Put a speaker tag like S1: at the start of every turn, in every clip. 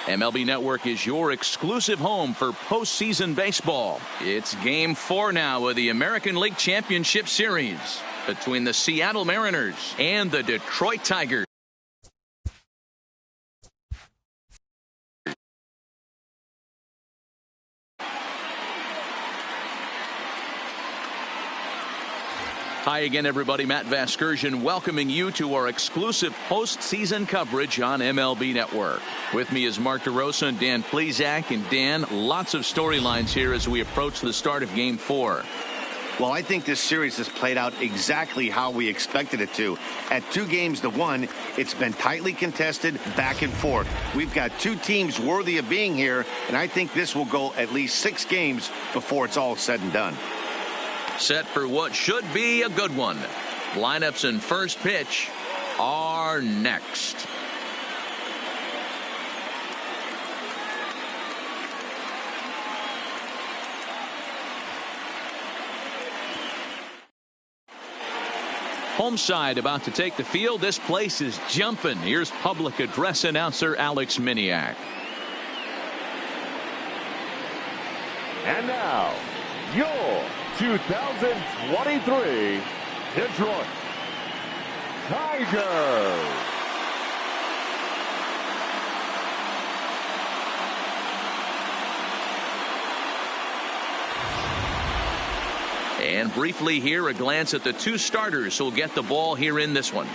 S1: MLB Network is your exclusive home for postseason baseball. It's Game 4 now of the American League Championship Series between the Seattle Mariners and the Detroit Tigers. Hi again, everybody. Matt Vasgersian welcoming you to our exclusive postseason coverage on MLB Network. With me is Mark DeRosa and Dan Plesac. And Dan, lots of storylines here as we approach the start of Game 4.
S2: Well, I think this series has played out exactly how we expected it to. At 2-1, it's been tightly contested, back and forth. We've got two teams worthy of being here, and I think this will go at least 6 games before it's all said and done.
S1: Set for what should be a good one. Lineups and first pitch are next. Home side about to take the field. This place is jumping. Here's public address announcer Alex Miniak.
S3: And now, your 2023 Detroit Tigers.
S1: And briefly here, a glance at the two starters who'll get the ball here in this one.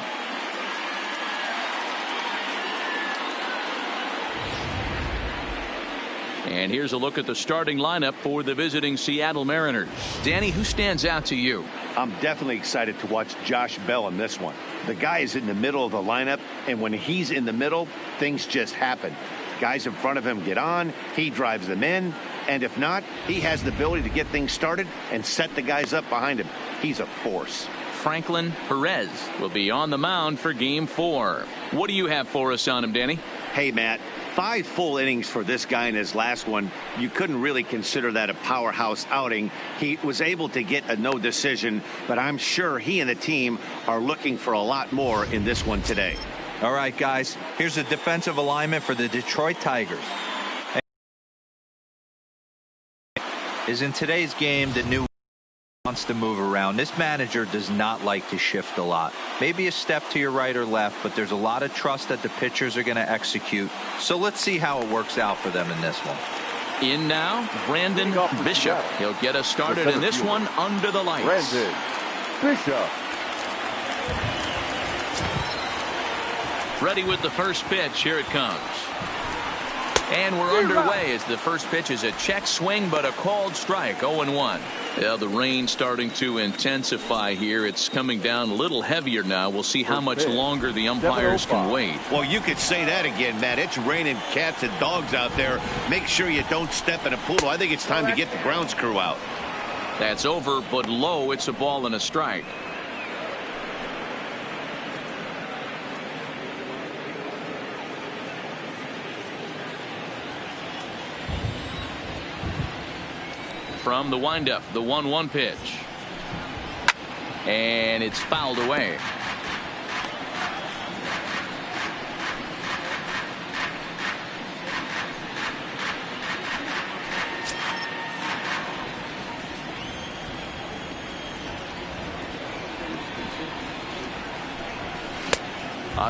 S1: And here's a look at the starting lineup for the visiting Seattle Mariners. Danny, who stands out to you?
S2: I'm definitely excited to watch Josh Bell in this one. The guy is in the middle of the lineup, and when he's in the middle, things just happen. Guys in front of him get on, he drives them in, and if not, he has the ability to get things started and set the guys up behind him. He's a force.
S1: Franklin Perez will be on the mound for Game 4. What do you have for us on him, Danny?
S2: Hey, Matt. 5 full innings for this guy in his last one. You couldn't really consider that a powerhouse outing. He was able to get a no decision, but I'm sure he and the team are looking for a lot more in this one today.
S4: All right, guys, here's the defensive alignment for the Detroit Tigers. Is in today's game, the new wants to move around. This manager does not like to shift a lot. Maybe a step to your right or left, but there's a lot of trust that the pitchers are going to execute. So let's see how it works out for them in this one.
S1: In now, Brandon Bishop. He'll get us started in this one under the lights.
S3: Brandon Bishop.
S1: Ready with the first pitch. Here it comes. And we're underway as the first pitch is a check swing, but a called strike. 0-1. Yeah, the rain starting to intensify here. It's coming down a little heavier now. We'll see how much longer the umpires can wait.
S2: Well, you could say that again, Matt. It's raining cats and dogs out there. Make sure you don't step in a pool. I think it's time to get the grounds crew out.
S1: That's over, but low. It's a ball and a strike. From the windup, the 1-1 pitch. And it's fouled away.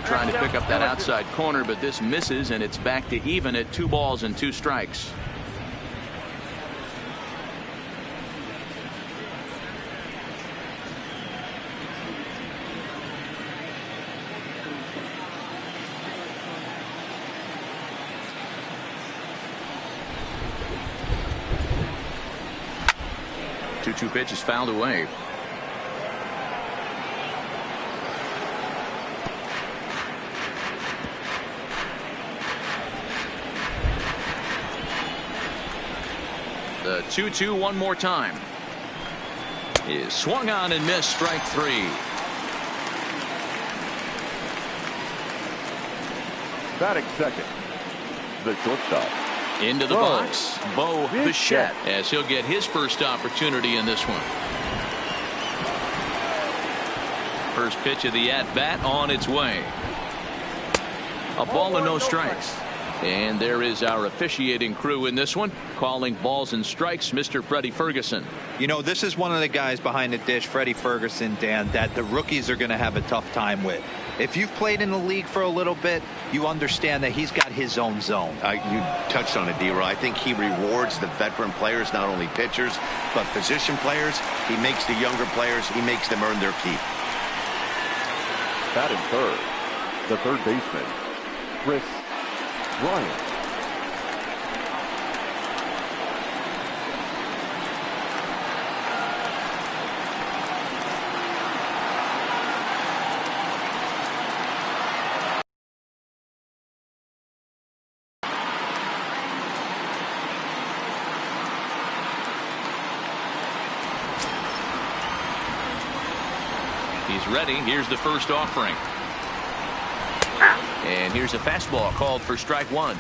S1: Trying to pick up that outside corner, but this misses, and it's back to even at 2 balls and 2 strikes. Two pitches fouled away. The 2-2 one more time. Is swung on and missed. Strike 3.
S3: Batting second, the shortstop.
S1: Into the box, Bo Bichette, as he'll get his first opportunity in this one. First pitch of the at-bat on its way. A ball and no strikes. And there is our officiating crew in this one, calling balls and strikes, Mr. Freddie Ferguson.
S4: You know, this is one of the guys behind the dish, Freddie Ferguson, Dan, that the rookies are going to have a tough time with. If you've played in the league for a little bit, you understand that he's got his own zone.
S2: You touched on it, D-Roy. I think he rewards the veteran players, not only pitchers, but position players. He makes the younger players, he makes them earn their keep.
S3: Batting third, the third baseman, Chris Bryant.
S1: He's ready. Here's the first offering. And here's a fastball called for strike one.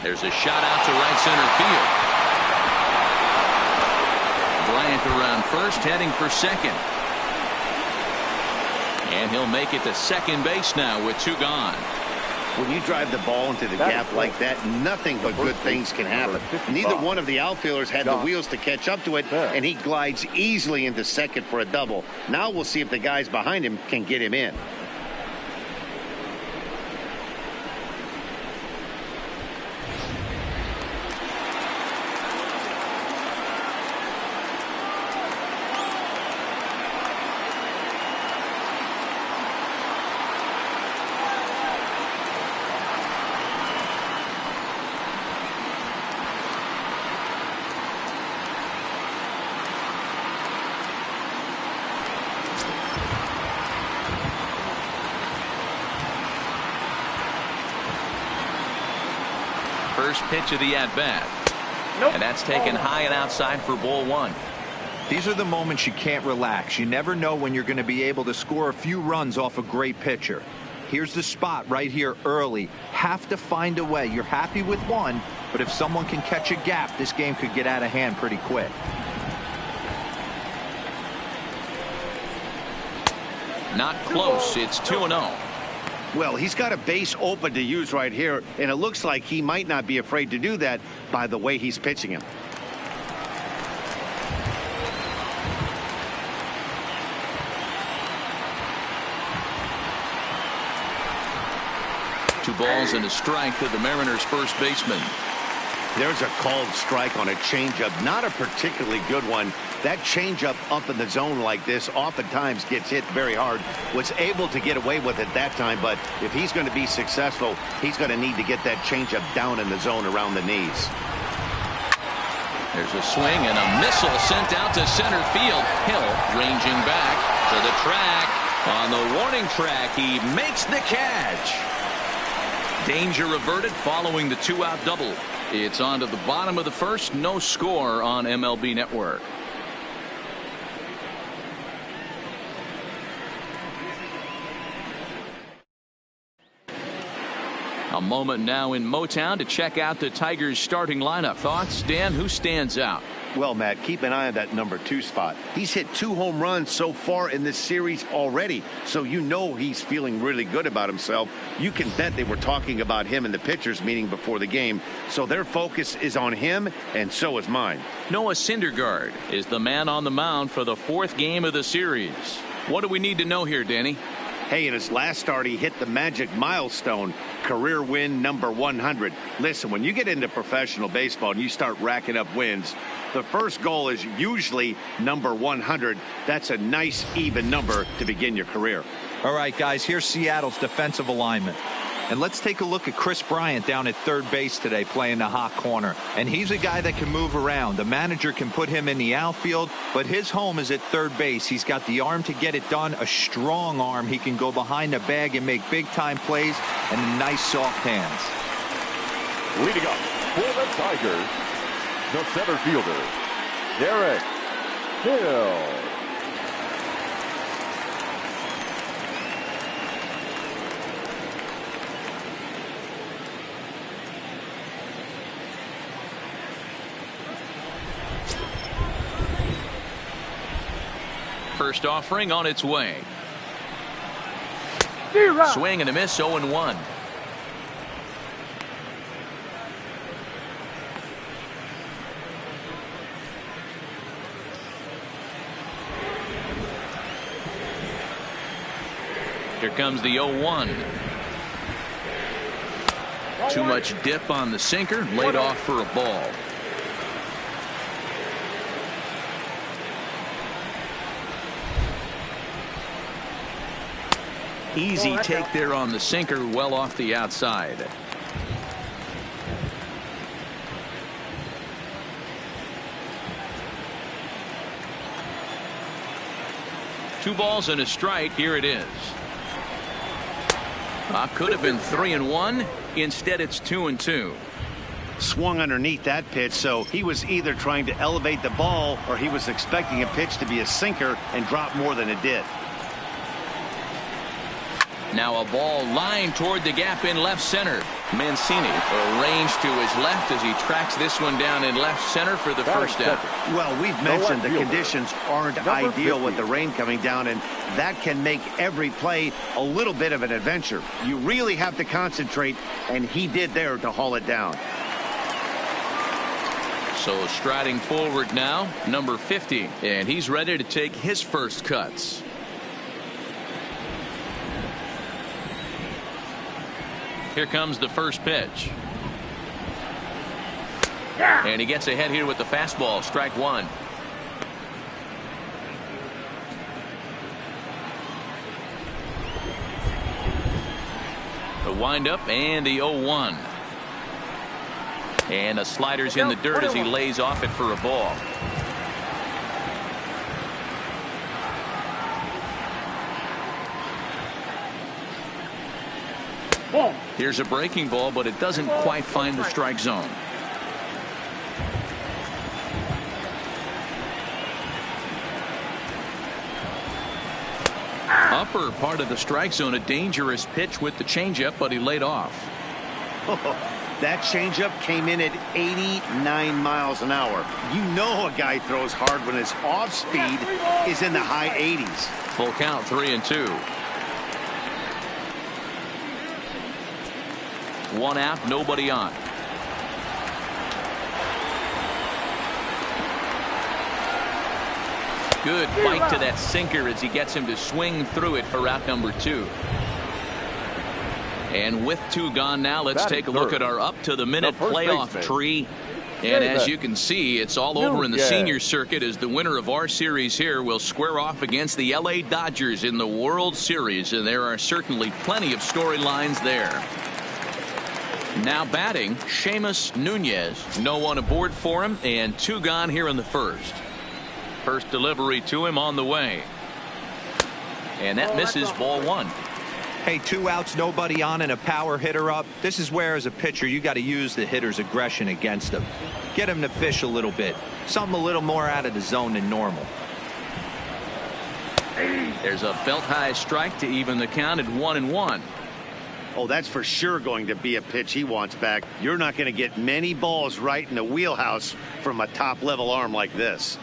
S1: There's a shot out to right center field. Bryant around first, heading for second. And he'll make it to second base now with two gone.
S2: When you drive the ball into the gap like that, nothing but good things can happen. Neither one of the outfielders had the wheels to catch up to it, and he glides easily into second for a double. Now we'll see if the guys behind him can get him in.
S1: First pitch of the at-bat. And that's taken high and outside for ball one.
S4: These are the moments you can't relax. You never know when you're going to be able to score a few runs off a great pitcher. Here's the spot right here early. Have to find a way. You're happy with one, but if someone can catch a gap, this game could get out of hand pretty quick.
S1: Not close. It's 2-0.
S2: Well, he's got a base open to use right here, and it looks like he might not be afraid to do that by the way he's pitching him.
S1: Two balls and a strike to the Mariners' first baseman.
S2: There's a called strike on a changeup, not a particularly good one. That changeup up in the zone like this oftentimes gets hit very hard. Was able to get away with it that time, but if he's going to be successful, he's going to need to get that changeup down in the zone around the knees.
S1: There's a swing and a missile sent out to center field. Hill ranging back to the track. On the warning track, he makes the catch. Danger averted following the two-out double. It's on to the bottom of the first. No score on MLB Network. A moment now in Motown to check out the Tigers starting lineup. Thoughts, Dan? Who stands out?
S2: Well, Matt, keep an eye on that number 2 spot. He's hit 2 home runs so far in this series already, so you know he's feeling really good about himself. You can bet they were talking about him in the pitchers meeting before the game, so their focus is on him, and so is mine.
S1: Noah Syndergaard is the man on the mound for the 4th game of the series. What do we need to know here, Danny?
S2: Hey, in his last start, he hit the magic milestone, career win number 100. Listen, when you get into professional baseball and you start racking up wins, the first goal is usually number 100. That's a nice, even number to begin your career.
S4: All right, guys, here's Seattle's defensive alignment. And let's take a look at Chris Bryant down at third base today playing the hot corner. And he's a guy that can move around. The manager can put him in the outfield, but his home is at third base. He's got the arm to get it done, a strong arm. He can go behind the bag and make big-time plays, and nice soft hands.
S3: Leading up for the Tigers, the center fielder, Derek Hill.
S1: first offering on its way. Swing and a miss, 0-1. Here comes the 0-1. Too much dip on the sinker, laid off for a ball. Easy take there on the sinker, well off the outside. Two balls and a strike. Here it is. Could have been 3-1. Instead, it's 2-2.
S2: Swung underneath that pitch, so he was either trying to elevate the ball or he was expecting a pitch to be a sinker and drop more than it did.
S1: Now a ball lined toward the gap in left center. Mancini arranged to his left as he tracks this one down in left center for the first out.
S2: Well, we've mentioned the conditions aren't ideal with the rain coming down, and that can make every play a little bit of an adventure. You really have to concentrate, and he did there to haul it down.
S1: So striding forward now, number 50, and he's ready to take his first cuts. Here comes the first pitch. And he gets ahead here with the fastball. Strike one. The windup and the 0-1. And the slider's in the dirt as he lays off it for a ball. Here's a breaking ball, but it doesn't quite find the strike zone. Upper part of the strike zone, a dangerous pitch with the changeup, but he laid off.
S2: That changeup came in at 89 miles an hour. You know a guy throws hard when his off speed is in the high 80s.
S1: Full count, 3-2. One out, nobody on. Good bite to that sinker as he gets him to swing through it for out number 2. And with 2 gone now, let's take a look at our up to the minute playoff tree. And as you can see, it's all over in the senior circuit as the winner of our series here will square off against the LA Dodgers in the World Series. And there are certainly plenty of storylines there. Now batting, Seamus Nunez. No one aboard for him, and 2 gone here in the first. First delivery to him on the way. And that misses, ball 1.
S4: Hey, 2 outs, nobody on, and a power hitter up. This is where, as a pitcher, you got to use the hitter's aggression against him. Get him to fish a little bit. Something a little more out of the zone than normal.
S1: There's a belt-high strike to even the count at 1-1.
S2: Oh, that's for sure going to be a pitch he wants back. You're not going to get many balls right in the wheelhouse from a top-level arm like this.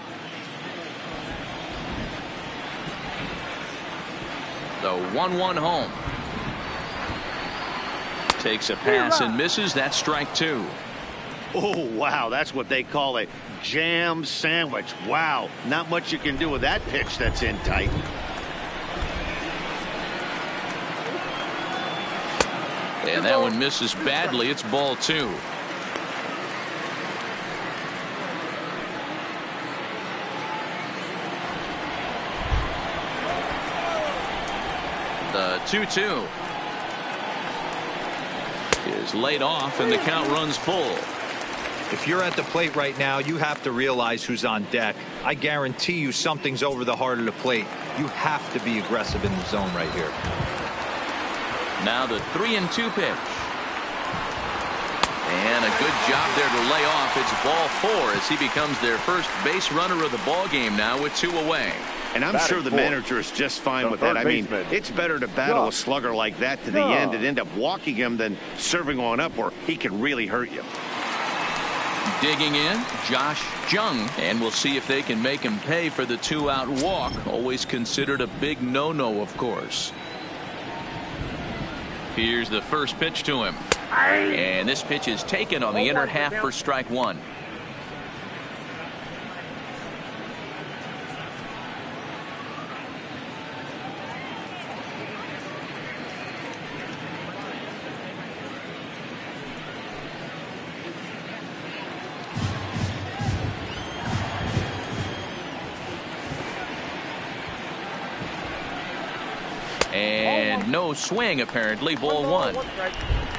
S1: The 1-1 home. Takes a pass and misses. That's strike 2.
S2: Oh, wow. That's what they call a jam sandwich. Wow. Not much you can do with that pitch that's in tight.
S1: And that one misses badly. It's ball 2. The 2-2 is laid off, and the count runs full.
S4: If you're at the plate right now, you have to realize who's on deck. I guarantee you something's over the heart of the plate. You have to be aggressive in the zone right here.
S1: Now the 3-2 pitch. And a good job there to lay off. It's ball 4 as he becomes their first base runner of the ball game now with 2 away.
S2: And I'm sure the manager is just fine with that. I mean, it's better to battle a slugger like that to the end and end up walking him than serving on up where he can really hurt you.
S1: Digging in, Josh Jung, and we'll see if they can make him pay for the 2-out walk. Always considered a big no-no, of course. Here's the first pitch to him. And this pitch is taken on the inner half for strike one. And no swing, apparently. Ball one.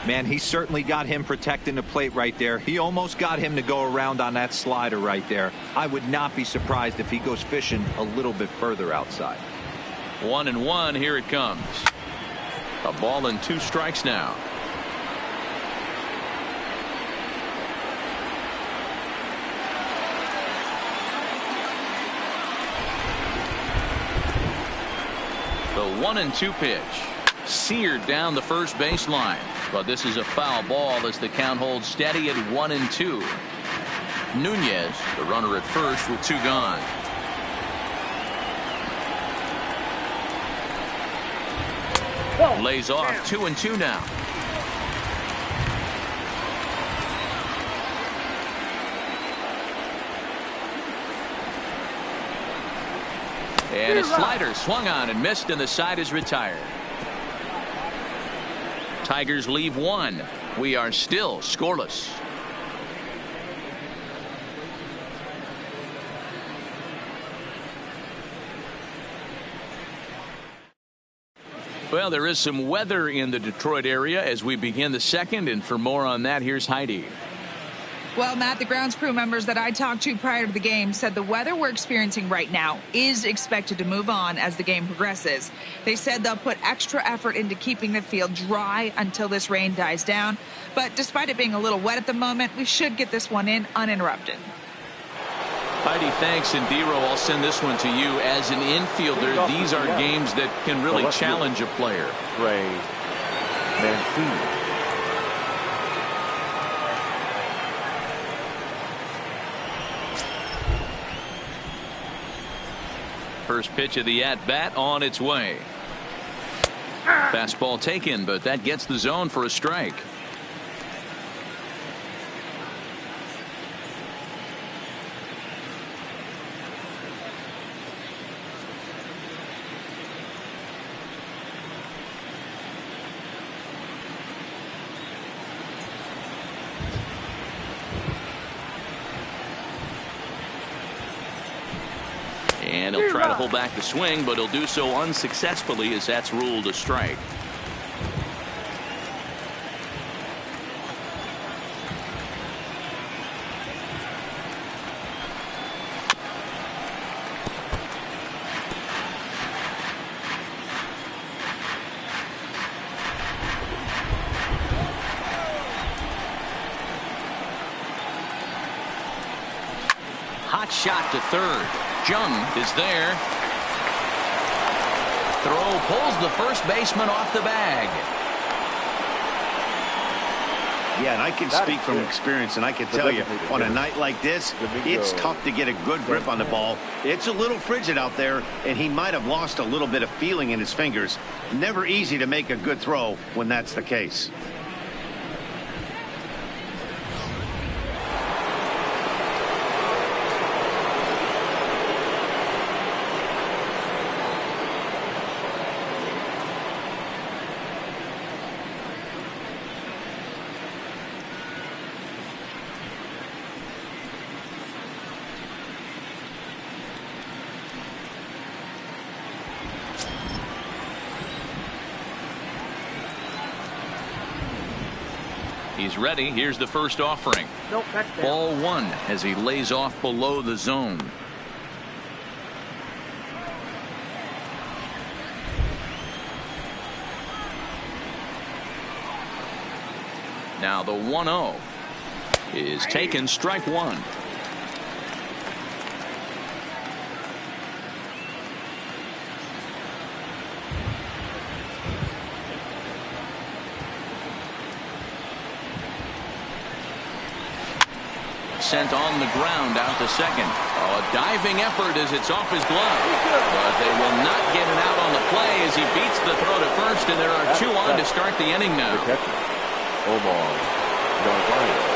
S4: Man, he certainly got him protecting the plate right there. He almost got him to go around on that slider right there. I would not be surprised if he goes fishing a little bit further outside.
S1: 1-1. Here it comes. A ball and 2 strikes now. The 1-2 pitch. Seared down the first baseline. But this is a foul ball as the count holds steady at 1-2. Nunez, the runner at first with 2 gone. Lays off 2-2 now. And a slider swung on and missed, and the side is retired. Tigers leave 1. We are still scoreless. Well, there is some weather in the Detroit area as we begin the second, and for more on that, here's Heidi.
S5: Well, Matt, the grounds crew members that I talked to prior to the game said the weather we're experiencing right now is expected to move on as the game progresses. They said they'll put extra effort into keeping the field dry until this rain dies down. But despite it being a little wet at the moment, we should get this one in uninterrupted.
S1: Heidi, thanks. And Dero, I'll send this one to you. As an infielder, these are games that can really challenge a player.
S3: Ray Mancini.
S1: First pitch of the at-bat on its way. Fastball taken, but that gets the zone for a strike. And he'll try to hold back the swing, but he'll do so unsuccessfully as that's ruled a strike. Hot shot to third. Jung is there. Throw pulls the first baseman off the bag.
S2: Yeah, and I can speak from experience, and I can tell you, on a night like this, it's tough to get a good grip on the ball. It's a little frigid out there, and he might have lost a little bit of feeling in his fingers. Never easy to make a good throw when that's the case.
S1: He's ready. Here's the first offering. Ball one as he lays off below the zone. Now the 1-0 is taken, strike one. sent on the ground out to second. Oh, a diving effort as it's off his glove. But they will not get it out on the play as he beats the throw to first, and there are 2 on to start the inning now.
S3: Omar Narvaez.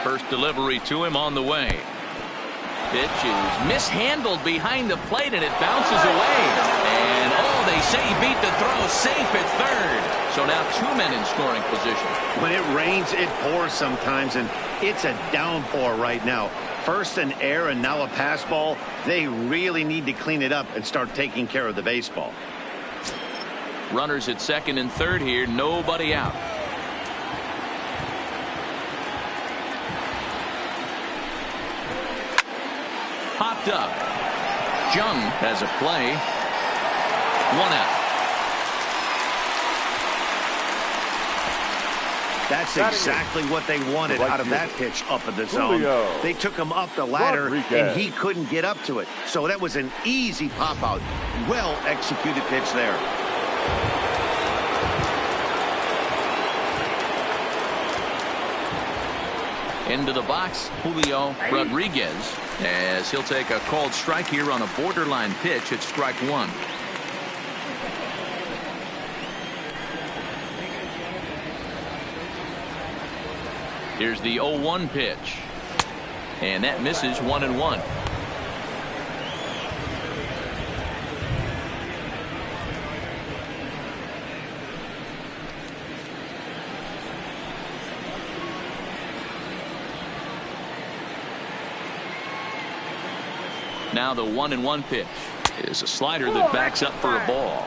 S1: First delivery to him on the way. Pitch is mishandled behind the plate, and it bounces away. And, they say he beat the throw safe at third. So now 2 men in scoring position.
S2: When it rains, it pours sometimes, and it's a downpour right now. First an error and now a pass ball. They really need to clean it up and start taking care of the baseball.
S1: Runners at second and third here. Nobody out. Popped up. Jung has a play. 1 out.
S2: That's exactly what they wanted out of that pitch up at the zone. They took him up the ladder, and he couldn't get up to it. So that was an easy pop out. Well executed pitch there.
S1: Into the box, Julio Rodriguez, as he'll take a called strike here on a borderline pitch at strike 1. Here's the 0-1 pitch, and that misses 1-1. Now the 1-1 pitch is a slider that backs up for a ball.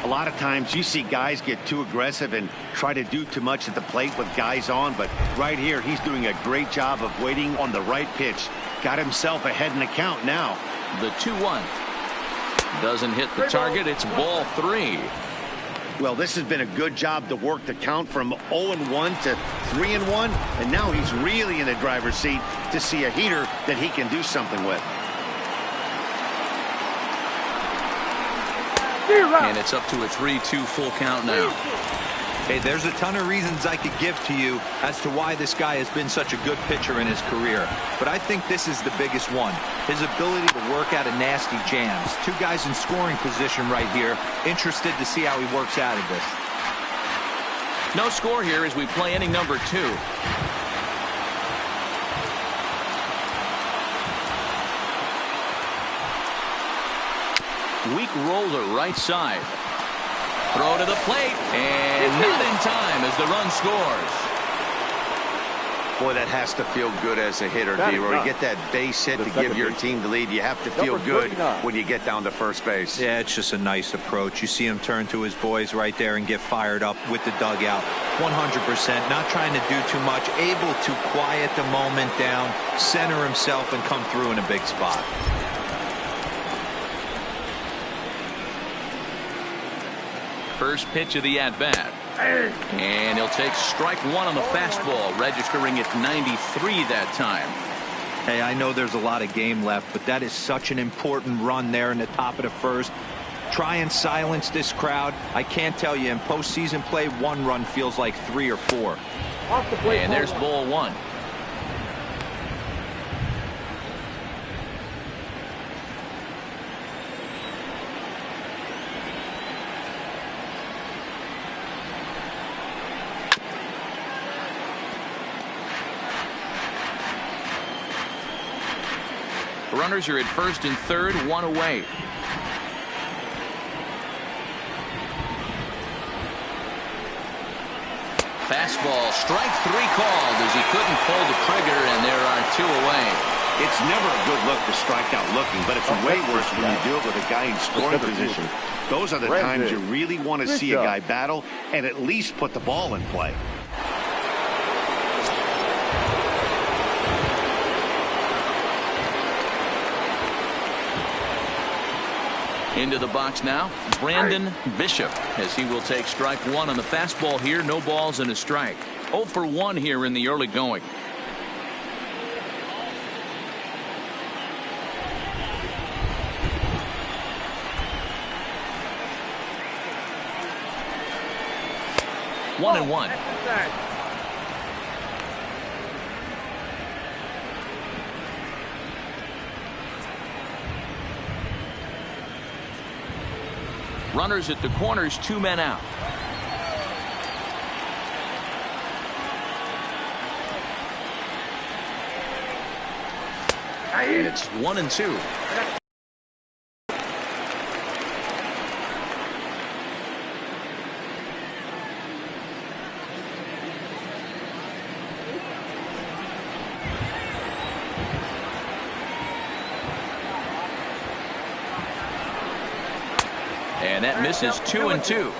S2: A lot of times you see guys get too aggressive and try to do too much at the plate with guys on, but right here he's doing a great job of waiting on the right pitch. Got himself ahead in the count now.
S1: The 2-1 doesn't hit the target. It's ball 3.
S2: Well, this has been a good job to work the count from 0-1 to 3-1, and now he's really in the driver's seat to see a heater that he can do something with.
S1: And it's up to a 3-2 full count now.
S4: Hey, there's a ton of reasons I could give to you as to why this guy has been such a good pitcher in his career. But I think this is the biggest one. His ability to work out of nasty jams. 2 guys in scoring position right here. Interested to see how he works out of this.
S1: No score here as we play inning number 2. Weak roller right side. Throw to the plate, and not in time as the run scores.
S2: Boy, that has to feel good as a hitter, D-Roy. You get that base hit to give your team the lead. You have to feel good when you get down to first base.
S4: Yeah, it's just a nice approach. You see him turn to his boys right there and get fired up with the dugout. 100%, not trying to do too much, able to quiet the moment down, center himself, and come through in a big spot.
S1: First pitch of the at-bat. And he'll take strike 1 on the fastball, registering at 93 that time.
S4: Hey, I know there's a lot of game left, but that is such an important run there in the top of the first. Try and silence this crowd. I can't tell you, in postseason play, 1 run feels like 3 or 4.
S1: And there's ball 1. Runners are at first and third, 1 away. Fastball, strike 3 called as he couldn't pull the trigger, and there are 2 away.
S2: It's never a good look to strike out looking, but it's way worse when you do it with a guy in scoring position. Those are the times you really want to see a guy battle and at least put the ball in play.
S1: Into the box now, Brandon Bishop, as he will take strike one on the fastball here. No balls and a strike. 0 for 1 here in the early going. One and one. Runners at the corners, 2 men out. And it's 1 and 2. And that misses 2 and 2.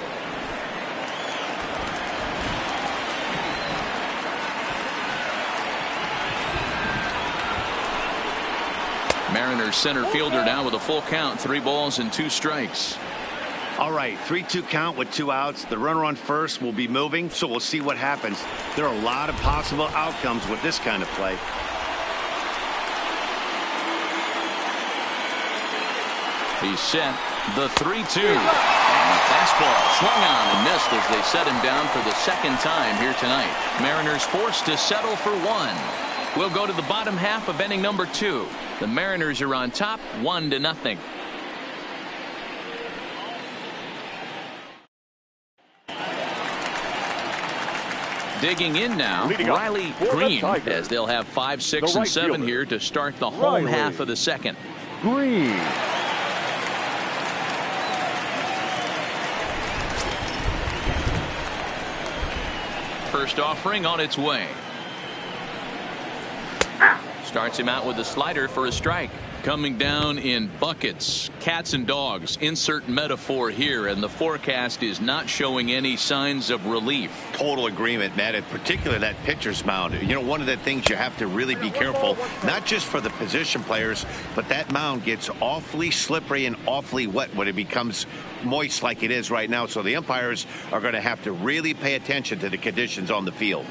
S1: Mariners center fielder now with a full count, 3 balls and 2 strikes.
S2: All right, 3-2 count with 2 outs. The runner on first will be moving, so we'll see what happens. There are a lot of possible outcomes with this kind of play.
S1: He's set. The 3-2. And the fastball swung on and missed as they set him down for the second time here tonight. Mariners forced to settle for 1. We'll go to the bottom half of inning number 2. The Mariners are on top, 1-0. Digging in now, Riley Green, as they'll have 5, 6, and 7 here to start the home half of the second.
S3: Green.
S1: First offering on its way. Starts him out with a slider for a strike. Coming down in buckets, cats and dogs, insert metaphor here, and the forecast is not showing any signs of relief.
S2: Total agreement, Matt, in particular that pitcher's mound. You know, one of the things you have to really be careful, not just for the position players, but that mound gets awfully slippery and awfully wet when it becomes moist like it is right now. So the umpires are going to have to really pay attention to the conditions on the field.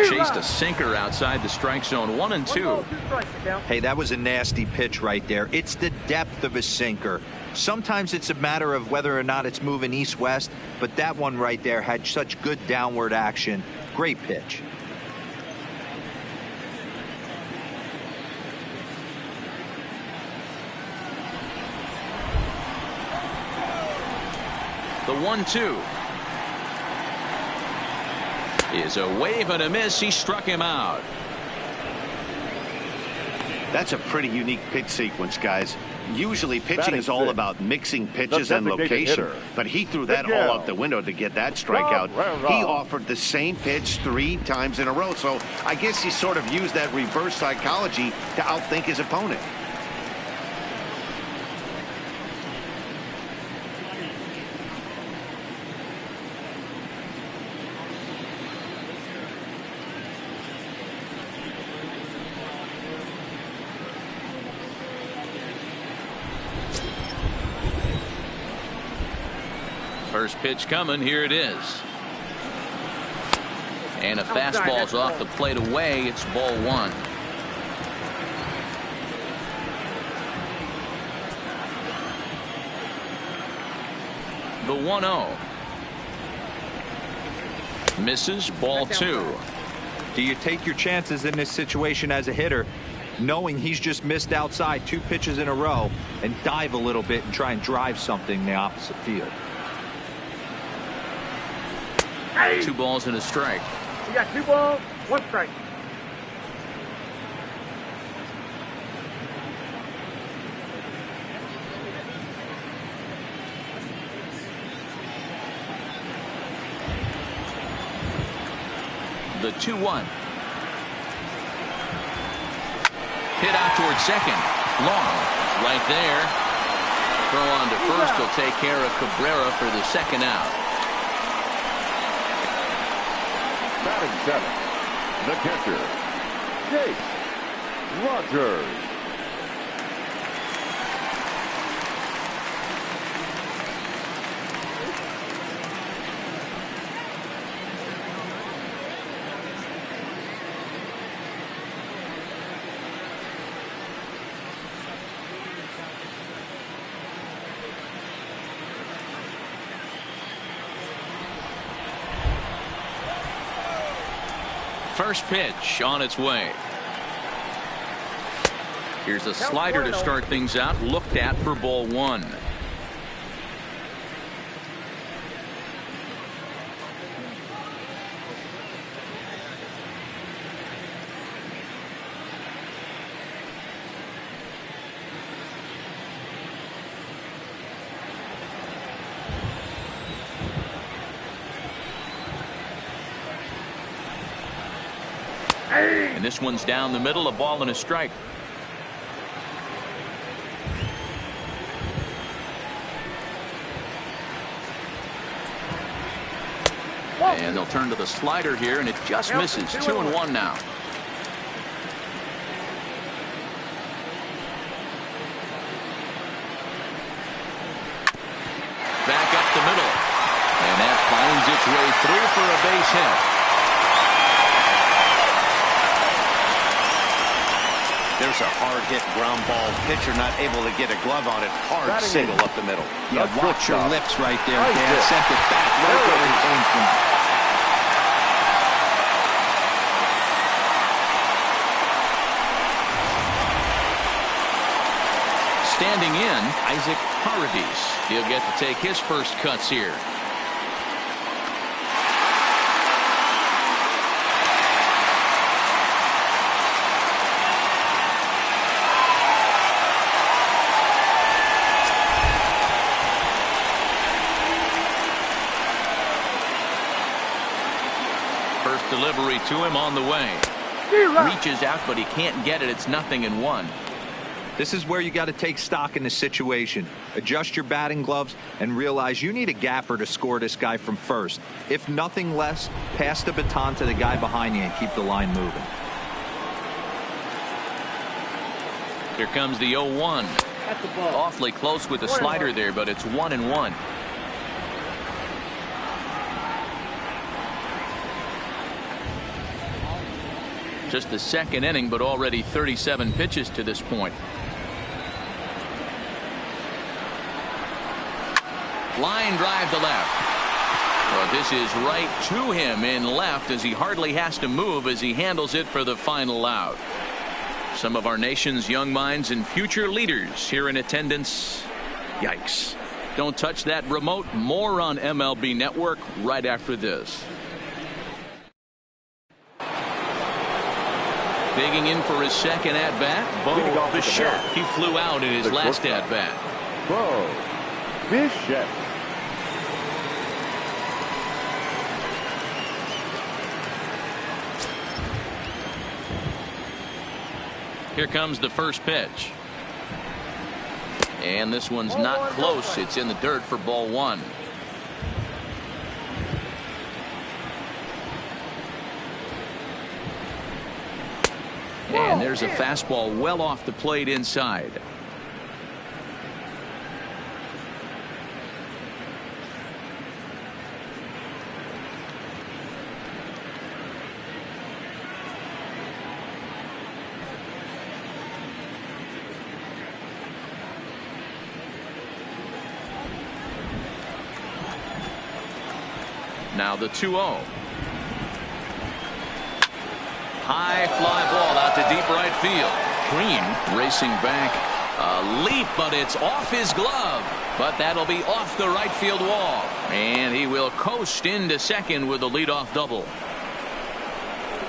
S1: Chased a sinker outside the strike zone. 1 and 2.
S4: Hey, that was a nasty pitch right there. It's the depth of a sinker. Sometimes it's a matter of whether or not it's moving east-west, but that one right there had such good downward action. Great pitch.
S1: The 1-2 is a wave and a miss. He struck him out.
S2: That's a pretty unique pitch sequence, guys. Usually pitching is all about mixing pitches and location, but he threw that all out the window to get that strikeout. He offered the same pitch 3 times in a row, so I guess he sort of used that reverse psychology to outthink his opponent.
S1: First pitch coming. Here it is. And a fastball's off the plate away. It's ball 1. The 1-0. Misses. Ball 2.
S4: Do you take your chances in this situation as a hitter, knowing he's just missed outside 2 pitches in a row, and dive a little bit and try and drive something in the opposite field?
S1: 2 balls and a strike.
S6: You got 2 balls, 1 strike.
S1: The 2-1. Hit out towards second. Long. Right there. Throw on to first will take care of Cabrera for the second out.
S3: Batting 7. The catcher, Jake Rogers.
S1: First pitch on its way. Here's a slider to start things out, looked at for ball one. And this one's down the middle, a ball and a strike. And they'll turn to the slider here, and it just misses. 2-1 now. Back up the middle. And that finds its way through for a base hit.
S2: There's a hard-hit ground ball. Pitcher not able to get a glove on it. Hard single up the middle.
S4: Yeah, watch your lips right there, Dan. Sent it back right where it came from.
S1: Standing in, Isaac Paradis. He'll get to take his first cuts here. First delivery to him on the way. Reaches out, but he can't get it. It's 0-1.
S4: This is where you got to take stock in the situation. Adjust your batting gloves and realize you need a gapper to score this guy from first. If nothing less, pass the baton to the guy behind you and keep the line moving.
S1: Here comes the 0-1. Awfully close with the slider there, but it's 1-1. Just the second inning, but already 37 pitches to this point. Line drive to left. Well, this is right to him in left as he hardly has to move as he handles it for the final out. Some of our nation's young minds and future leaders here in attendance. Yikes. Don't touch that remote. More on MLB Network right after this. Digging in for his second at-bat, Bo Bichette. He flew out in his last at-bat.
S3: Bo Bichette.
S1: Here comes the first pitch. And this one's not close. It's in the dirt for ball one. And there's a fastball well off the plate inside. Now the 2-0. High fly ball out to deep right field. Green racing back. A leap, but it's off his glove. But that'll be off the right field wall. And he will coast into second with a leadoff double.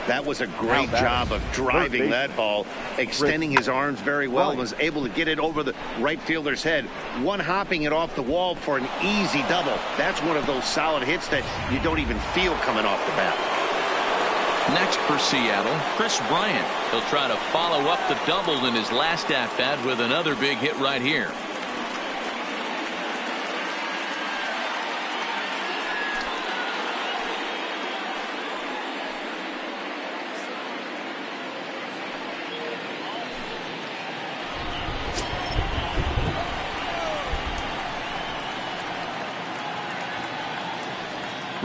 S2: That was a great job of driving that ball, extending his arms very well, and was able to get it over the right fielder's head. One hopping it off the wall for an easy double. That's one of those solid hits that you don't even feel coming off the bat.
S1: Next for Seattle, Chris Bryant. He'll try to follow up the double in his last at-bat with another big hit right here.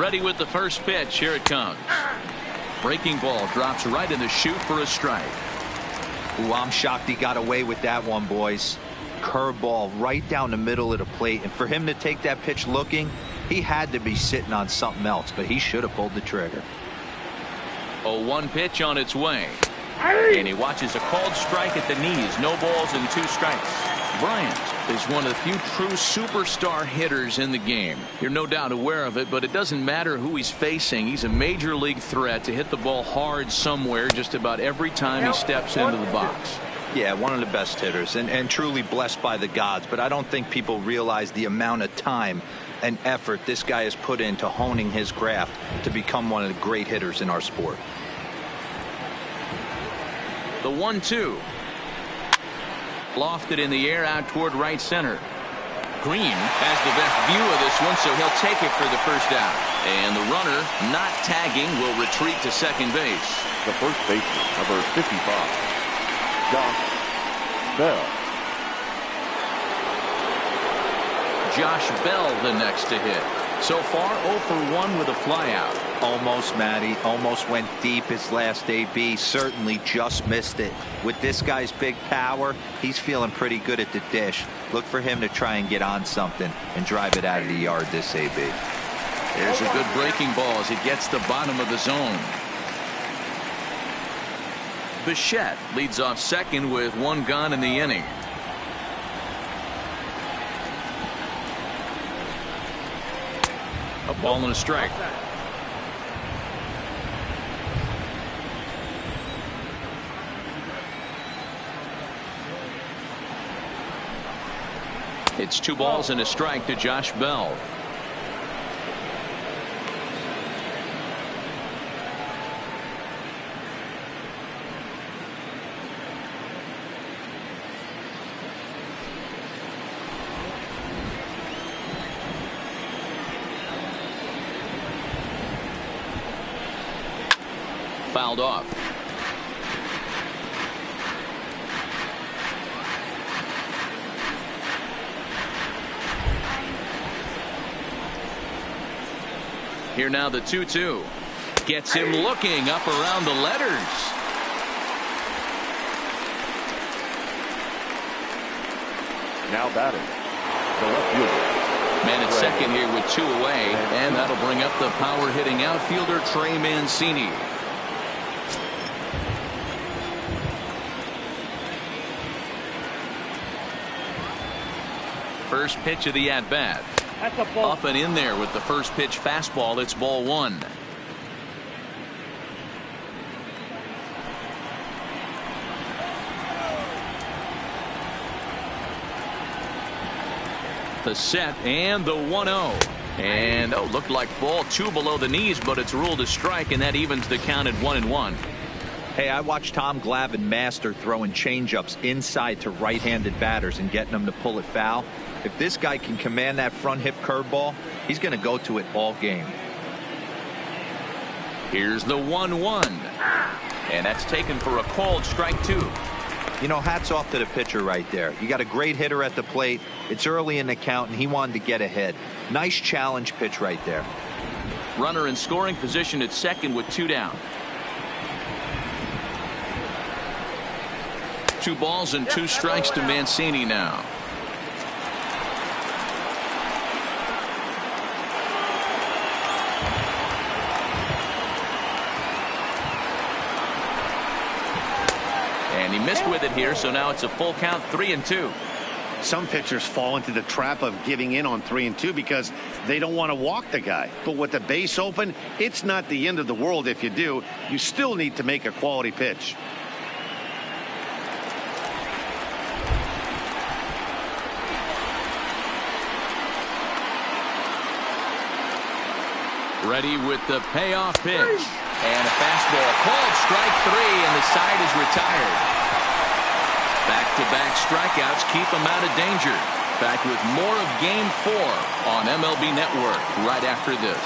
S1: Ready with the first pitch. Here it comes. Breaking ball drops right in the chute for a strike.
S4: Ooh, I'm shocked he got away with that one, boys. Curveball right down the middle of the plate, and for him to take that pitch looking, he had to be sitting on something else, but he should have pulled the trigger.
S1: 0-1 pitch on its way. And he watches a called strike at the knees. No balls and 2 strikes. Bryant is one of the few true superstar hitters in the game. You're no doubt aware of it, but it doesn't matter who he's facing. He's a major league threat to hit the ball hard somewhere just about every time he steps into the box.
S4: Yeah, one of the best hitters and truly blessed by the gods, but I don't think people realize the amount of time and effort this guy has put into honing his craft to become one of the great hitters in our sport.
S1: The 1-2. Lofted in the air out toward right center. Green has the best view of this one, so he'll take it for the first out. And the runner, not tagging, will retreat to second base.
S3: The first baseman, number 55, Josh Bell.
S1: Josh Bell the next to hit. So far 0 for 1 with a flyout.
S4: Almost, Matty. Almost went deep his last AB. Certainly just missed it. With this guy's big power, he's feeling pretty good at the dish. Look for him to try and get on something and drive it out of the yard this AB.
S1: There's a good breaking ball as it gets the bottom of the zone. Bichette leads off second with 1 gone in the inning. A ball and a strike. It's 2 balls and a strike to Josh Bell. Fouled off. Here now the 2-2. Gets him looking up around the letters.
S3: Now batting, the left fielder.
S1: Man at second here with 2 away, and that'll bring up the power hitting outfielder Trey Mancini. First pitch of the at-bat. Up and in there with the first pitch fastball. It's ball 1. The set and the 1-0. And looked like ball 2 below the knees, but it's ruled a strike, and that evens the count at 1-1.
S4: Hey, I watched Tom Glavine master throwing changeups inside to right-handed batters and getting them to pull it foul. If this guy can command that front hip curveball, he's going to go to it all game.
S1: Here's the 1-1. And that's taken for a called strike 2.
S4: You know, hats off to the pitcher right there. You got a great hitter at the plate. It's early in the count, and he wanted to get ahead. Nice challenge pitch right there.
S1: Runner in scoring position at second with 2 down. 2 balls and 2 strikes to Mancini now. And he missed with it here, so now it's a full count, 3-2.
S2: Some pitchers fall into the trap of giving in on 3-2 because they don't want to walk the guy. But with the base open, it's not the end of the world if you do. You still need to make a quality pitch.
S1: Ready with the payoff pitch. And a fastball called strike 3, and the side is retired. Back-to-back strikeouts keep him out of danger. Back with more of Game 4 on MLB Network right after this.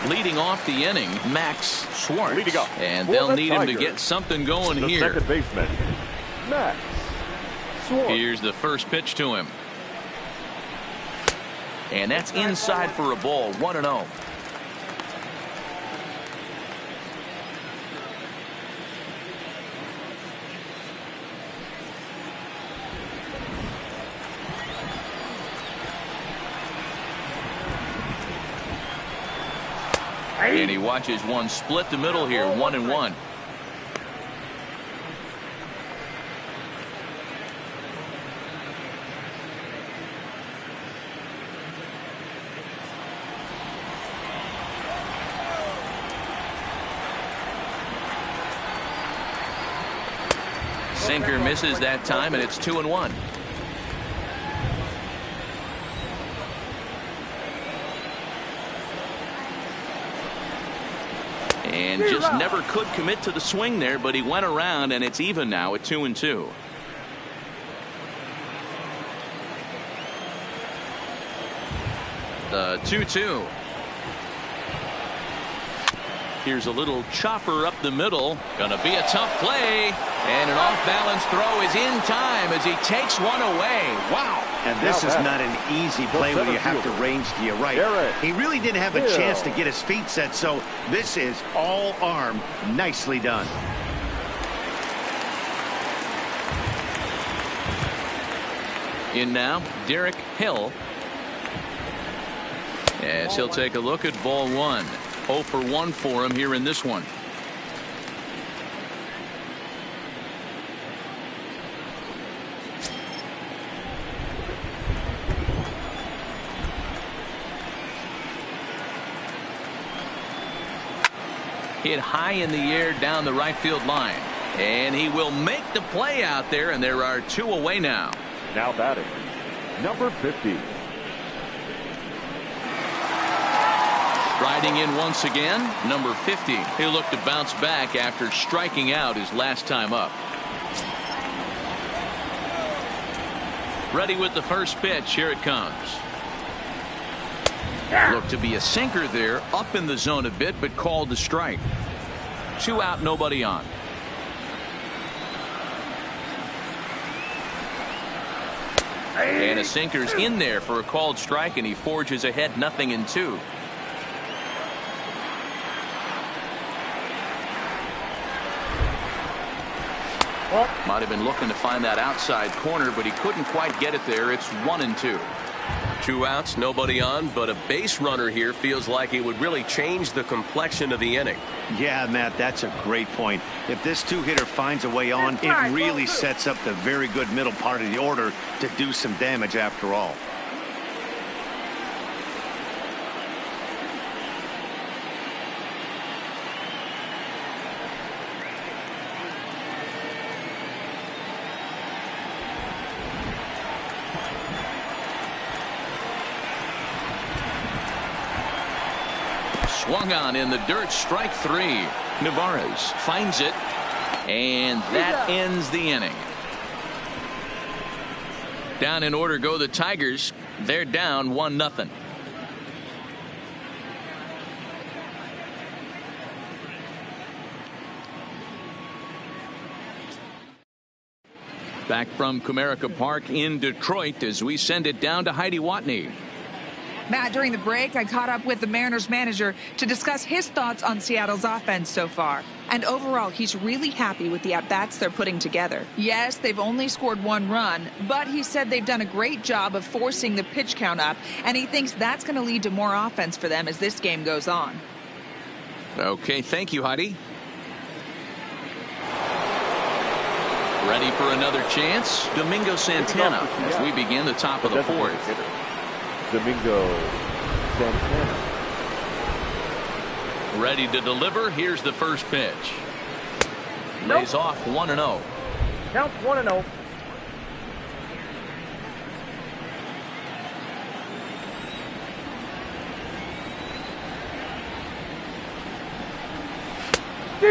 S1: Leading off the inning, Max Schwartz.
S3: Leading up
S1: and
S3: for
S1: they'll
S3: the
S1: need him to
S3: Tigers,
S1: get something going
S3: the
S1: here.
S3: second baseman, Max
S1: Here's the first pitch to him. And that's inside for a ball. 1-0. And he watches one split the middle here. 1-1. Sinker misses that time, and it's 2-1. And just never could commit to the swing there, but he went around, and it's even now at 2-2. The 2-2. Here's a little chopper up the middle. Gonna be a tough play. And an off-balance throw is in time as he takes one away. Wow.
S2: And this is not an easy play where you have to range to your right. He really didn't have a chance to get his feet set, so this is all arm. Nicely done.
S1: In now, Derek Hill. As he'll take a look at ball one. 0 for 1 for him here in this one. Hit high in the air down the right field line. And he will make the play out there, and there are 2 away now.
S3: Now batting, number 50.
S1: Riding in once again, number 50. He'll look to bounce back after striking out his last time up. Ready with the first pitch. Here it comes. Looked to be a sinker there, up in the zone a bit, but called the strike. 2 out, nobody on. And a sinker's in there for a called strike, and he forges ahead 0-2. Might have been looking to find that outside corner, but he couldn't quite get it there. It's 1-2.
S7: 2 outs, nobody on, but a base runner here feels like it would really change the complexion of the inning.
S2: Yeah, Matt, that's a great point. If this 2-hitter finds a way on, it really sets up the very good middle part of the order to do some damage after all.
S1: Swung on in the dirt, strike 3. Navarez finds it, and that ends the inning. Down in order go the Tigers. They're down 1-0. Back from Comerica Park in Detroit as we send it down to Heidi Watney.
S5: Matt, during the break, I caught up with the Mariners manager to discuss his thoughts on Seattle's offense so far. And overall, he's really happy with the at-bats they're putting together. Yes, they've only scored 1 run, but he said they've done a great job of forcing the pitch count up, and he thinks that's going to lead to more offense for them as this game goes on.
S1: Okay, thank you, Heidi. Ready for another chance? Domingo Santana as we begin the top of the 4th.
S3: Domingo Santana.
S1: Ready to deliver. Here's the first pitch. Lays off 1-0.
S6: Count 1-0.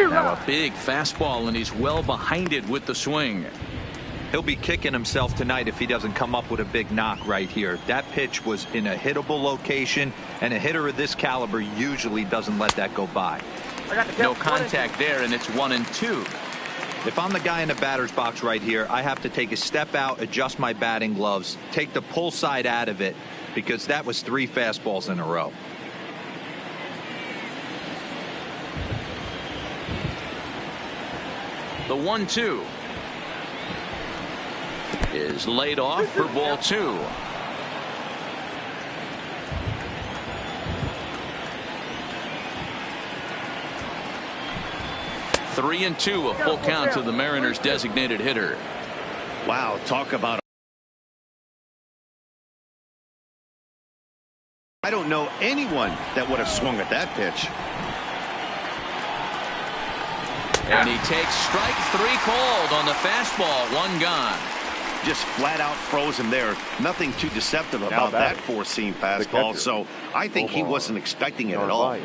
S1: Now a big fastball, and he's well behind it with the swing.
S4: He'll be kicking himself tonight if he doesn't come up with a big knock right here. That pitch was in a hittable location, and a hitter of this caliber usually doesn't let that go by.
S1: No contact there, and it's 1-2.
S4: If I'm the guy in the batter's box right here, I have to take a step out, adjust my batting gloves, take the pull side out of it, because that was 3 fastballs in a row.
S1: The 1-2 is laid off for ball 2. Three and 2, a full count to the Mariners' designated hitter.
S2: Wow, talk about. I don't know anyone that would have swung at that pitch.
S1: And he takes strike 3 called on the fastball. 1 gone.
S2: Just flat out froze him there. Nothing too deceptive about that four-seam fastball. So I think he wasn't expecting it at all.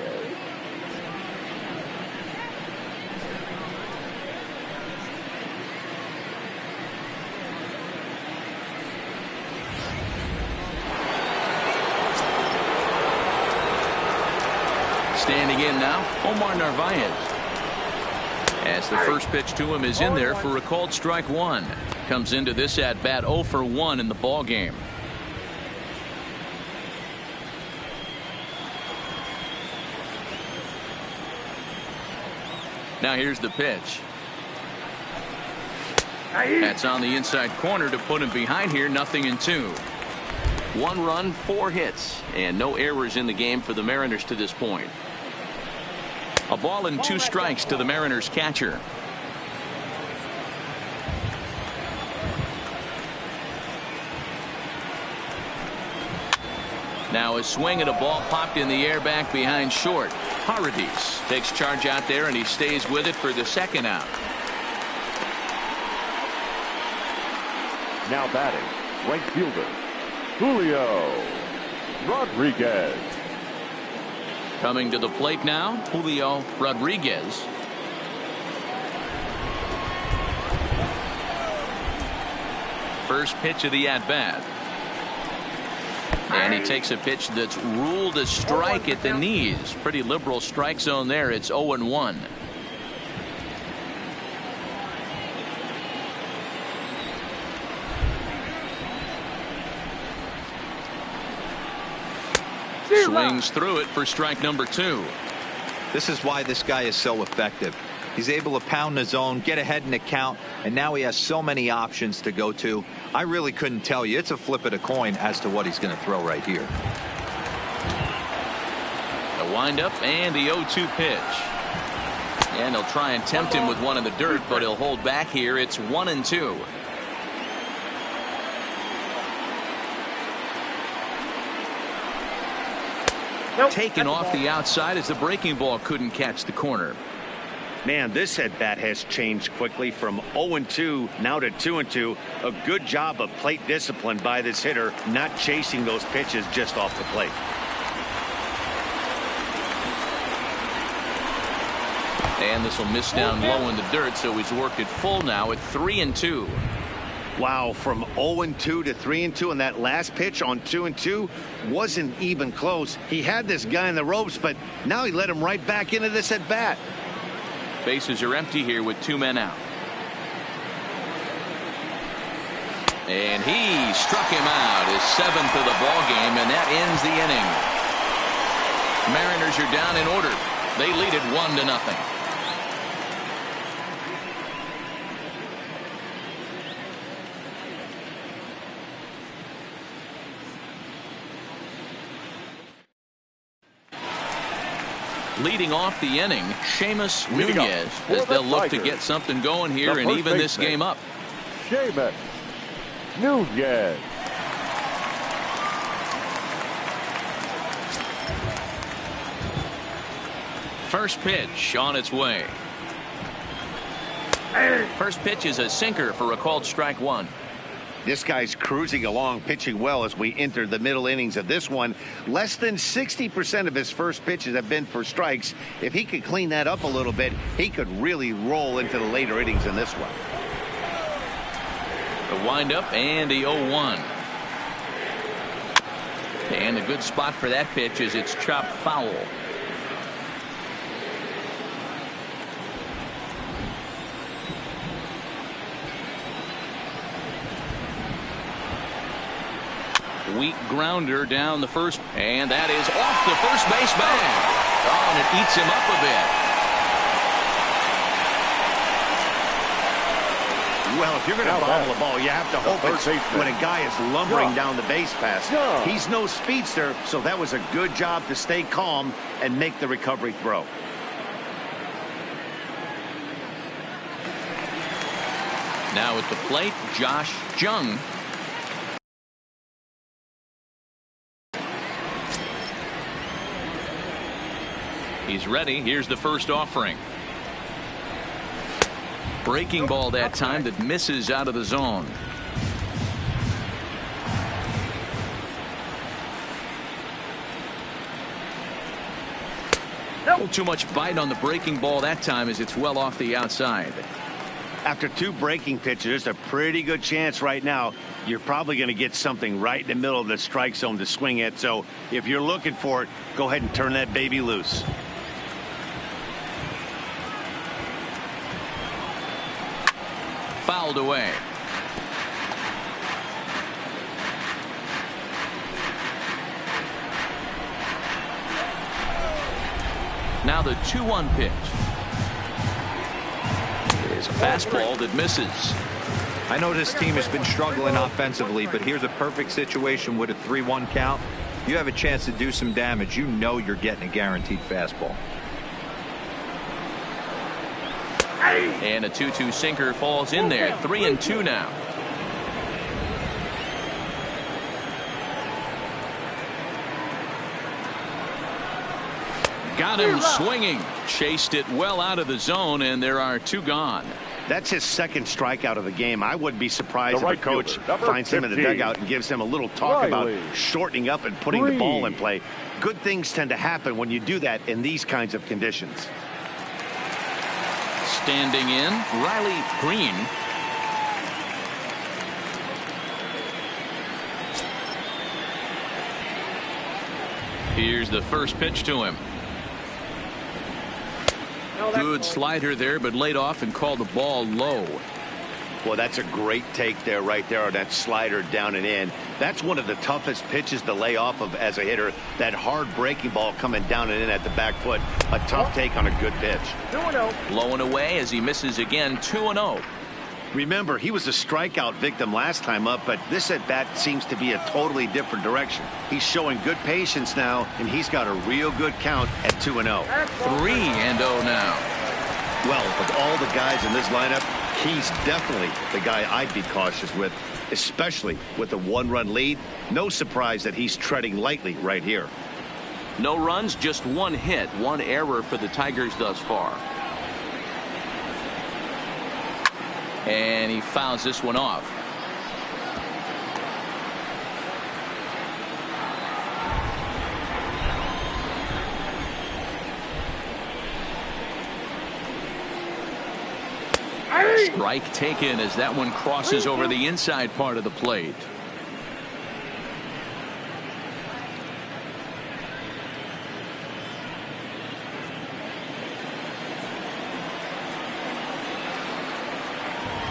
S1: Standing in now, Omar Narvaez. As the first pitch to him is in there for a called strike 1. Comes into this at bat 0 for 1 in the ball game. Now here's the pitch. That's on the inside corner to put him behind here. 0-2. 1 run, 4 hits, and no errors in the game for the Mariners to this point. A ball and 2 strikes to the Mariners catcher. Now a swing at a ball popped in the air back behind short. Paradis takes charge out there, and he stays with it for the 2nd out.
S3: Now batting, right fielder, Julio Rodriguez.
S1: Coming to the plate now, Julio Rodriguez. First pitch of the at-bat. And he takes a pitch that's ruled a strike at the knees. Pretty liberal strike zone there. It's 0-1. Swings through it for strike number 2.
S4: This is why this guy is so effective. He's able to pound the zone, get ahead in the count, and now he has so many options to go to. I really couldn't tell you. It's a flip of the coin as to what he's going to throw right here.
S1: The windup and the 0-2 pitch. And they'll try and tempt him with one in the dirt, but he'll hold back here. It's 1-2. Taken off the outside as the breaking ball couldn't catch the corner.
S2: Man, this at bat has changed quickly from 0-2 now to 2-2. A good job of plate discipline by this hitter, not chasing those pitches just off the plate.
S1: And this will miss down low in the dirt, so he's worked it full now at 3-2.
S2: Wow, from 0-2 to 3-2, and that last pitch on 2-2 wasn't even close. He had this guy in the ropes, but now he let him right back into this at bat.
S1: Bases are empty here with 2 men out. And he struck him out, his 7th of the ball game, and that ends the inning. Mariners are down in order. They lead it 1-0. Leading off the inning, Seamus Nunez, as they'll look to get something going here and even this game up.
S3: Seamus Nunez.
S1: First pitch on its way. First pitch is a sinker for a called strike 1.
S2: This guy's cruising along, pitching well as we enter the middle innings of this one. Less than 60% of his first pitches have been for strikes. If he could clean that up a little bit, he could really roll into the later innings in this one.
S1: The windup and the 0-1. And a good spot for that pitch is it's chopped foul. Weak grounder down the first, and that is off the first base bag. Oh, and it eats him up a bit.
S2: Well, if you're going to bobble a ball, you have to hope it's when a guy is lumbering down the base pass. He's no speedster, so that was a good job to stay calm and make the recovery throw.
S1: Now at the plate, Josh Jung. He's ready. Here's the first offering. Breaking ball that time that misses out of the zone. A little too much bite on the breaking ball that time as it's well off the outside.
S2: After 2 breaking pitches, there's a pretty good chance right now you're probably going to get something right in the middle of the strike zone to swing at. So if you're looking for it, go ahead and turn that baby loose.
S1: Fouled away. Now the 2-1 pitch. It's a fastball that misses.
S4: I know this team has been struggling offensively, but here's a perfect situation with a 3-1 count. You have a chance to do some damage. You know you're getting a guaranteed fastball.
S1: And a 2-2 sinker falls in there. 3-2 now. Got him swinging. Chased it well out of the zone, and there are 2 gone.
S2: That's his second strikeout of the game. I wouldn't be surprised if a coach finds him in the dugout and gives him a little talk about shortening up and putting the ball in play. Good things tend to happen when you do that in these kinds of conditions.
S1: Standing in, Riley Green. Here's the first pitch to him. Good slider there, but laid off and called the ball low.
S2: Well, that's a great take there, right there on that slider down and in. That's one of the toughest pitches to lay off of as a hitter. That hard breaking ball coming down and in at the back foot. A tough take on a good pitch.
S6: 2-0.
S1: Low and away as he misses again. 2-0.
S2: Remember, he was a strikeout victim last time up, but this at bat seems to be a totally different direction. He's showing good patience now, and he's got a real good count at 2-0.
S1: 3-0 now.
S2: Well, of all the guys in this lineup, he's definitely the guy I'd be cautious with, especially with a 1-run lead. No surprise that he's treading lightly right here.
S1: No runs, just 1 hit, 1 error for the Tigers thus far. And he fouls this one off. Strike taken as that one crosses over the inside part of the plate.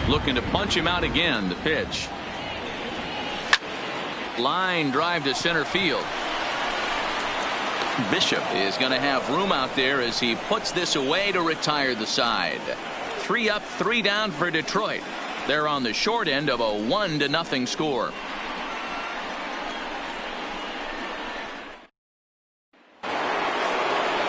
S1: Looking to punch him out again. The pitch. Line drive to center field. Bishop is going to have room out there as he puts this away to retire the side. 3 up, 3 down for Detroit. They're on the short end of a 1-0 score.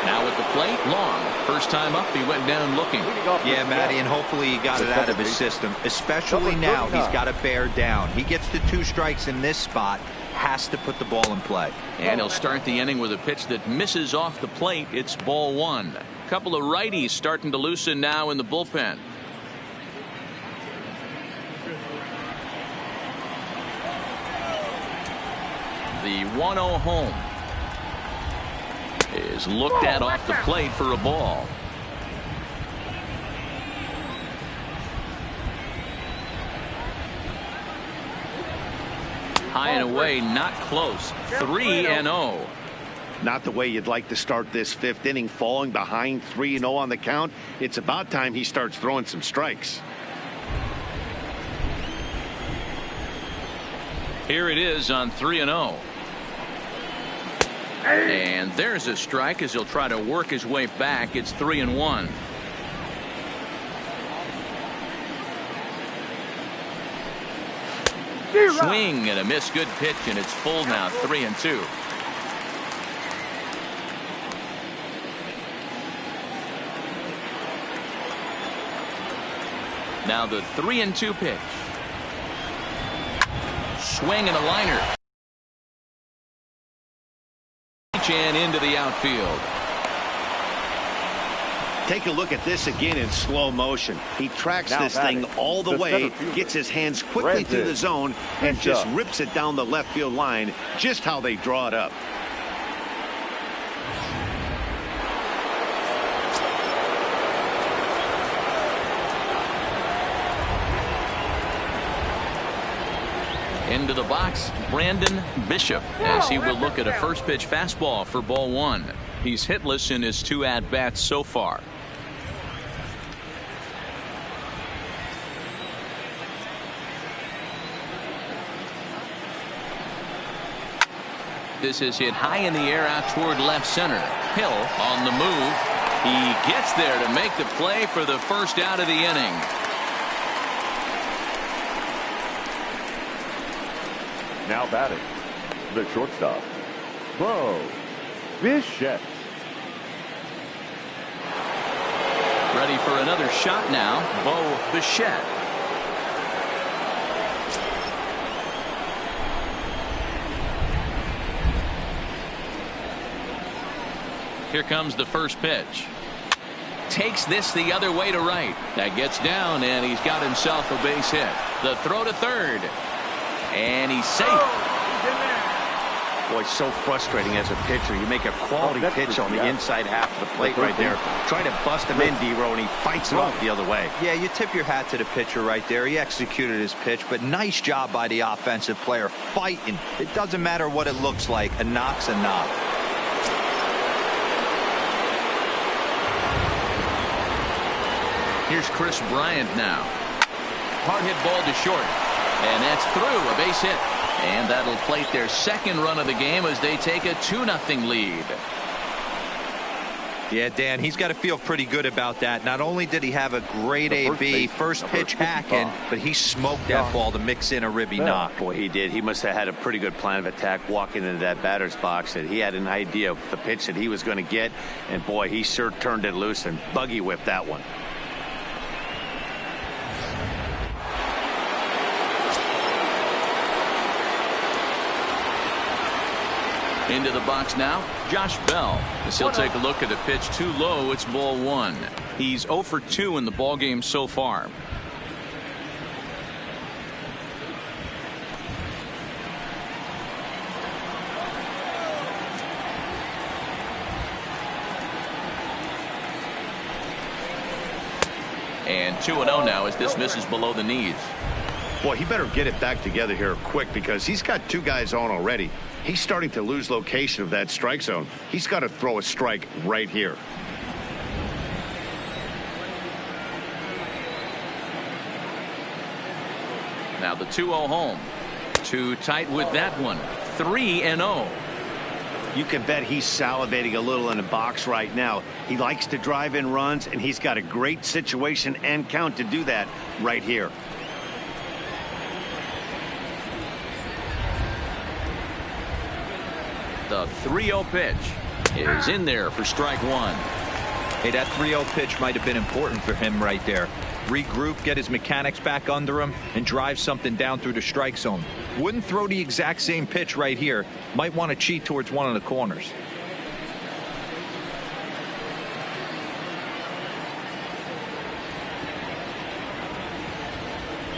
S1: Now at the plate, Long. First time up, he went down looking.
S4: Yeah, Matty, and hopefully he got it out of his system. Especially now, he's got to bear down. He gets to 2 strikes in this spot. Has to put the ball in play.
S1: And he'll start the inning with a pitch that misses off the plate. It's ball 1. A couple of righties starting to loosen now in the bullpen. The 1-0 home is looked at off the plate for a ball. High and away, not close. 3-0.
S2: Not the way you'd like to start this 5th inning, falling behind 3-0 on the count. It's about time he starts throwing some strikes.
S1: Here it is on 3-0. And there's a strike as he'll try to work his way back. It's 3-1. Swing and a miss. Good pitch, and it's full now. 3-2. Now the 3-2 pitch. Swing and a liner. And into the outfield.
S2: Take a look at this again in slow motion. He tracks this thing all the way, gets his hands quickly through the zone, and just rips it down the left field line, just how they draw it up.
S1: Into the box, Brandon Bishop, as he will look at a first pitch fastball for ball one. He's hitless in his 2 at-bats so far. This is hit high in the air out toward left center. Hill on the move. He gets there to make the play for the first out of the inning.
S3: Now batting, the shortstop, Bichette.
S1: Ready for another shot now, Bichette. Here comes the first pitch. Takes this the other way to right. That gets down, and he's got himself a base hit. The throw to third. And he's safe.
S2: Boy, so frustrating as a pitcher. You make a quality pitch on the inside half of the plate right there. Try to bust him in, D-Row, and he fights it off the other way.
S4: Yeah, you tip your hat to the pitcher right there. He executed his pitch, but nice job by the offensive player fighting. It doesn't matter what it looks like. A knock's a knock.
S1: Here's Chris Bryant now. Hard hit ball to short. And that's through, a base hit. And that'll plate their second run of the game as they take a 2-0 lead.
S4: Yeah, Dan, he's got to feel pretty good about that. Not only did he have a great AB, first pitch hacking, but he smoked that ball to mix in a ribby knock.
S2: Boy, he did. He must have had a pretty good plan of attack walking into that batter's box. That he had an idea of the pitch that he was going to get. And boy, he sure turned it loose and buggy whipped that one.
S1: Into the box now, Josh Bell. As he'll take a look at a pitch too low. It's ball one. He's 0 for 2 in the ball game so far. And 2-0 now as this misses below the knees.
S2: Boy, he better get it back together here quick because he's got 2 guys on already. He's starting to lose location of that strike zone. He's got to throw a strike right here.
S1: Now the 2-0 home. Too tight with that one. 3-0.
S2: You can bet he's salivating a little in the box right now. He likes to drive in runs, and he's got a great situation and count to do that right here.
S1: The 3-0 pitch is in there for strike one.
S4: Hey, that 3-0 pitch might have been important for him right there. Regroup, get his mechanics back under him, and drive something down through the strike zone. Wouldn't throw the exact same pitch right here. Might want to cheat towards one of the corners.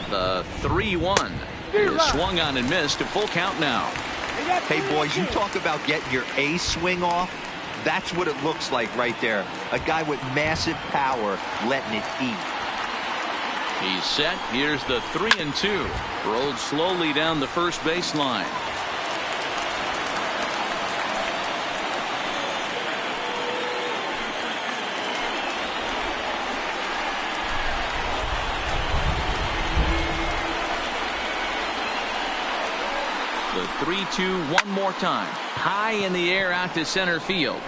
S1: The 3-1 is swung on and missed. A full count now.
S4: Hey, boys, you talk about getting your A swing off. That's what it looks like right there. A guy with massive power letting it eat.
S1: He's set. Here's the 3-2. Rolled slowly down the first baseline. 3-2 one more time. High in the air out to center field.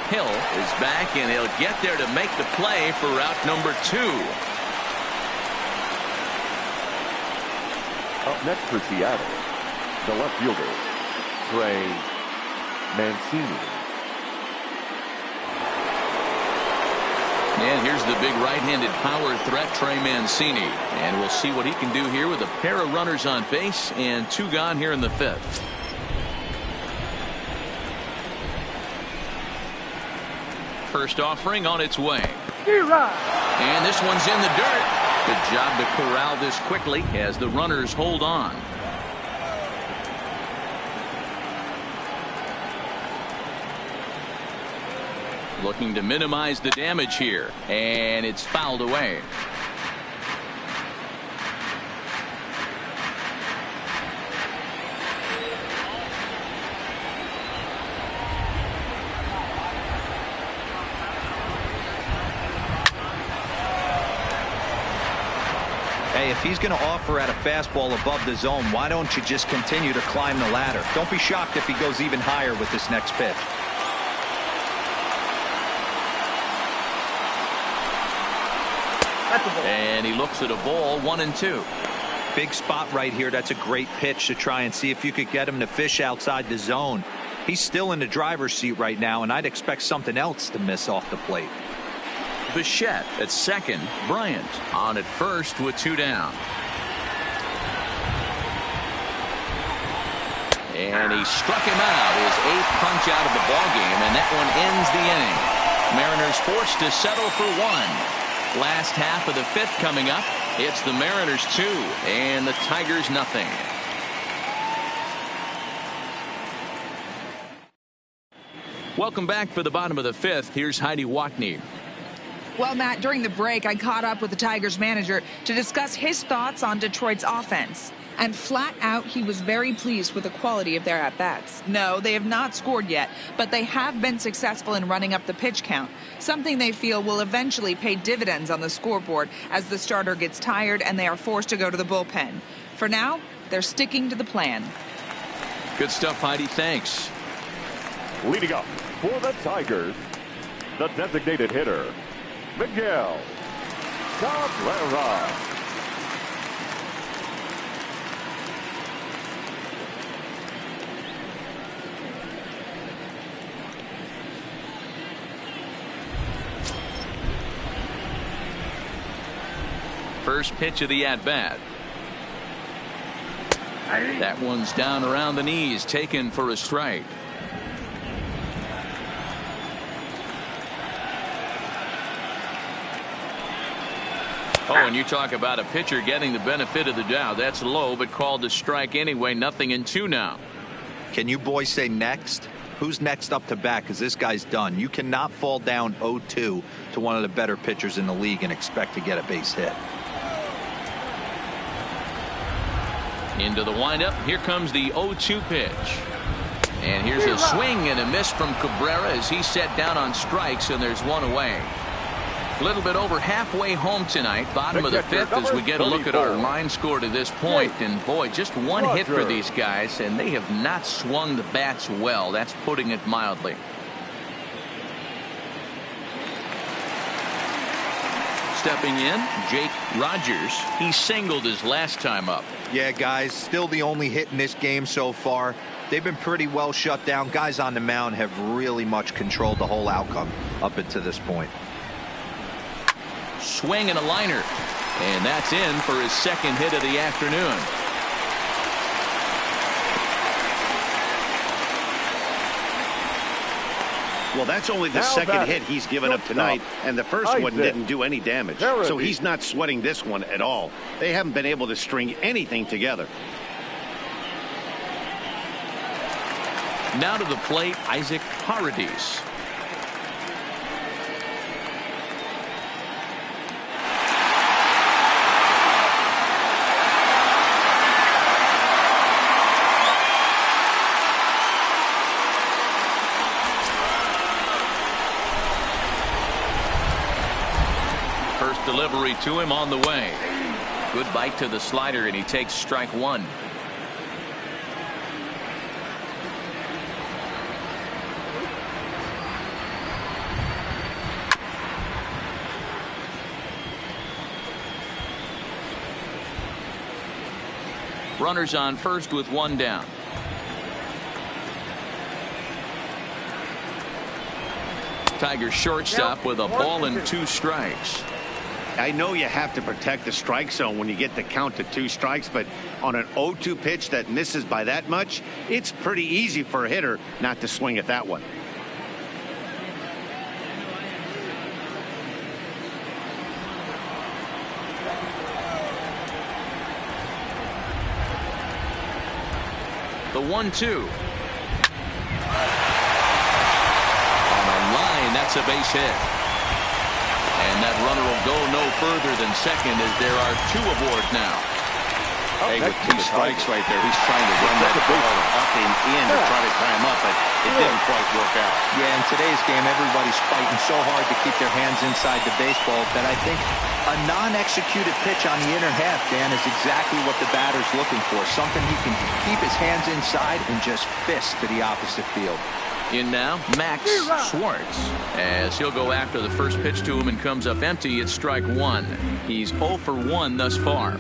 S1: Hill is back, and he'll get there to make the play for route number 2.
S3: Up next for Seattle, the left fielder, Trey Mancini.
S1: And here's the big right-handed power threat, Trey Mancini. And we'll see what he can do here with a pair of runners on base and 2 gone here in the 5th. First offering on its way. And this one's in the dirt. Good job to corral this quickly as the runners hold on. Looking to minimize the damage here, and it's fouled away.
S4: Hey, if he's going to offer at a fastball above the zone, why don't you just continue to climb the ladder? Don't be shocked if he goes even higher with this next pitch.
S1: And he looks at a ball, 1-2.
S4: Big spot right here. That's a great pitch to try and see if you could get him to fish outside the zone. He's still in the driver's seat right now, and I'd expect something else to miss off the plate.
S1: Bichette at second. Bryant on at first with 2 down. And he struck him out, his 8th punch out of the ballgame, and that one ends the inning. Mariners forced to settle for 1. Last half of the 5th coming up. It's the Mariners 2 and the Tigers nothing. Welcome back for the bottom of the 5th. Here's Heidi Watney.
S5: Well, Matt, during the break, I caught up with the Tigers manager to discuss his thoughts on Detroit's offense. And flat out, he was very pleased with the quality of their at-bats. No, they have not scored yet, but they have been successful in running up the pitch count, something they feel will eventually pay dividends on the scoreboard as the starter gets tired and they are forced to go to the bullpen. For now, they're sticking to the plan.
S1: Good stuff, Heidi. Thanks.
S3: Leading up for the Tigers, the designated hitter, Miguel Cabrera.
S1: First pitch of the at-bat. That one's down around the knees, taken for a strike. Oh, and you talk about a pitcher getting the benefit of the doubt. That's low, but called a strike anyway. 0-2 now.
S4: Can you boys say next? Who's next up to bat? Because this guy's done. You cannot fall down 0-2 to one of the better pitchers in the league and expect to get a base hit.
S1: Into the windup. Here comes the 0-2 pitch. And here's a swing and a miss from Cabrera as he's set down on strikes, and there's one away. A little bit over halfway home tonight, bottom of the 5th, as we get a look at our line score to this point. And boy, just one hit for these guys, and they have not swung the bats well. That's putting it mildly. Stepping in, Jake Rogers. He singled his last time up.
S4: Yeah, guys, still the only hit in this game so far. They've been pretty well shut down. Guys on the mound have really much controlled the whole outcome up until this point.
S1: Swing and a liner. And that's in for his 2nd hit of the afternoon.
S2: Well, that's only the second hit he's given up tonight, and the first one didn't do any damage. So he's not sweating this one at all. They haven't been able to string anything together.
S1: Now to the plate, Isaac Paredes. Delivery to him on the way. Good bite to the slider, and he takes strike 1. Runners on first with one down. Tigers shortstop with a ball and 2 strikes.
S2: I know you have to protect the strike zone when you get the count to 2 strikes, but on an 0-2 pitch that misses by that much, it's pretty easy for a hitter not to swing at that one.
S1: The 1-2. On a line, that's a base hit. And that runner will go no further than second as there are 2 aboard now.
S2: Hey, with 2 strikes right there, he's trying to run that ball up and in to try to tie him up, but it didn't quite work out.
S4: Yeah, in today's game, everybody's fighting so hard to keep their hands inside the baseball that I think a non-executed pitch on the inner half, Dan, is exactly what the batter's looking for. Something he can keep his hands inside and just fist to the opposite field.
S1: In now, Max Schwartz. As he'll go after the first pitch to him and comes up empty, it's strike 1. He's 0 for 1 thus far.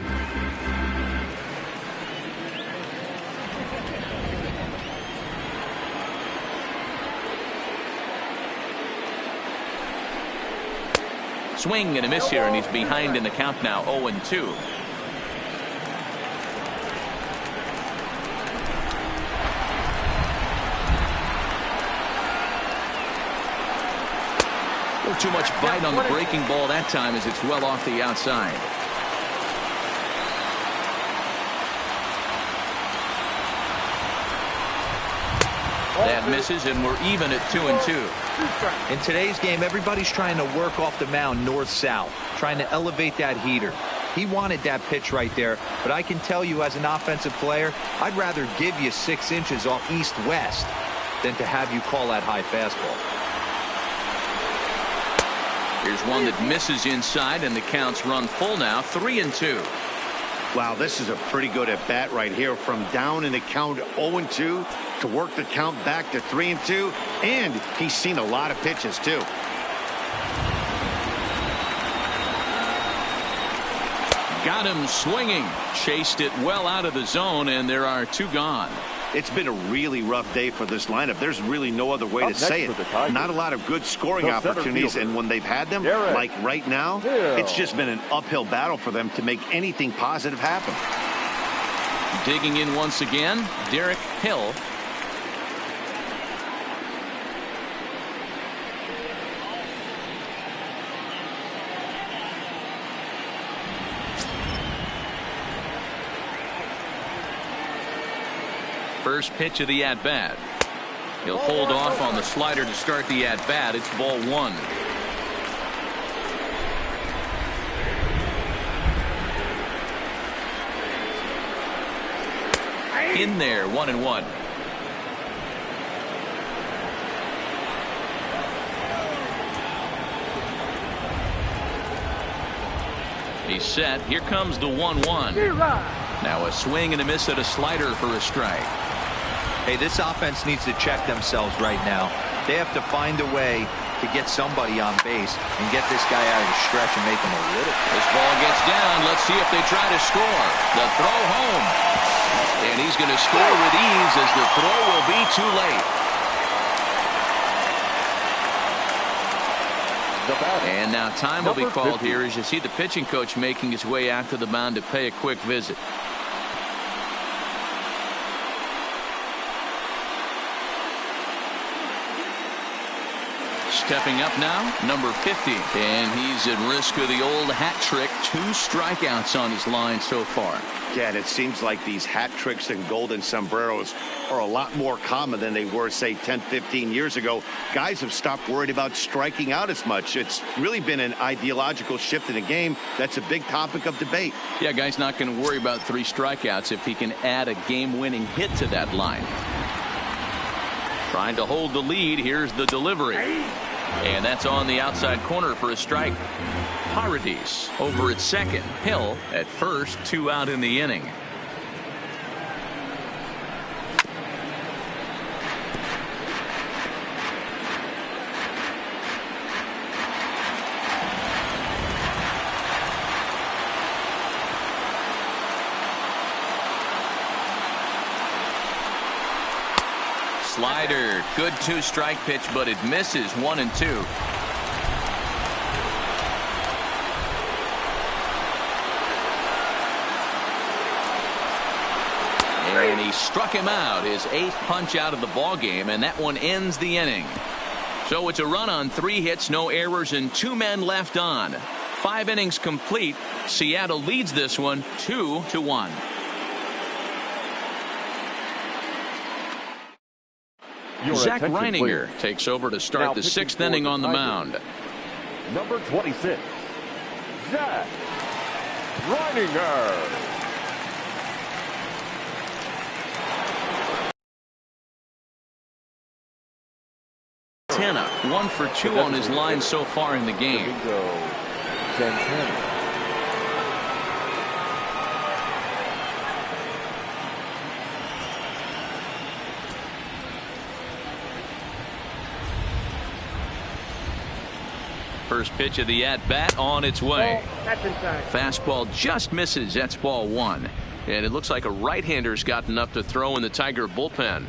S1: Swing and a miss here, and he's behind in the count now, 0-2. Too much bite on the breaking ball that time as it's well off the outside. That misses, and we're even at 2-2.
S4: In today's game, everybody's trying to work off the mound north-south, trying to elevate that heater. He wanted that pitch right there, but I can tell you as an offensive player, I'd rather give you 6 inches off east-west than to have you call that high fastball.
S1: Here's one that misses inside, and the count's run full now, 3-2.
S2: Wow, this is a pretty good at bat right here, from down in the count 0-2 to work the count back to 3-2, and he's seen a lot of pitches too.
S1: Got him swinging, chased it well out of the zone, and there are 2 gone.
S2: It's been a really rough day for this lineup. There's really no other way to say it. Not a lot of good scoring opportunities, and when they've had them, like right now, it's just been an uphill battle for them to make anything positive happen.
S1: Digging in once again, Derek Hill. First pitch of the at-bat. He'll hold off on the slider to start the at-bat. It's ball 1. In there, 1-1. He's set. Here comes the 1-1. Now a swing and a miss at a slider for a strike.
S4: Hey, this offense needs to check themselves right now. They have to find a way to get somebody on base and get this guy out of the stretch and make him a little.
S1: This ball gets down. Let's see if they try to score. The throw home. And he's going to score with ease as the throw will be too late. And now time will be called here as you see the pitching coach making his way out to the mound to pay a quick visit. Stepping up now, number 50, and he's at risk of the old hat trick. 2 strikeouts on his line so far.
S2: Yeah, and it seems like these hat tricks and golden sombreros are a lot more common than they were, say, 10, 15 years ago. Guys have stopped worried about striking out as much. It's really been an ideological shift in the game. That's a big topic of debate.
S1: Yeah, guy's not going to worry about 3 strikeouts if he can add a game-winning hit to that line. Trying to hold the lead. Here's the delivery. And that's on the outside corner for a strike. Paradis over at second. Hill at first. 2 out in the inning. slider. Good 2-strike pitch, but it misses 1 and 2. And he struck him out, his 8th punch out of the ball game, and that one ends the inning. So it's a run on 3 hits, no errors, and 2 men left on. 5 innings complete. Seattle leads this one 2-1. Zach Reininger takes over to start the 6th inning on the mound.
S3: Number 26, Zach Reininger.
S1: Santana, 1 for 2 on his line so far in the game.
S3: Santana.
S1: First pitch of the at-bat on its way.
S6: Oh, that's inside.
S1: Fastball just misses. That's ball 1. And it looks like a right-hander's got enough to throw in the Tiger bullpen.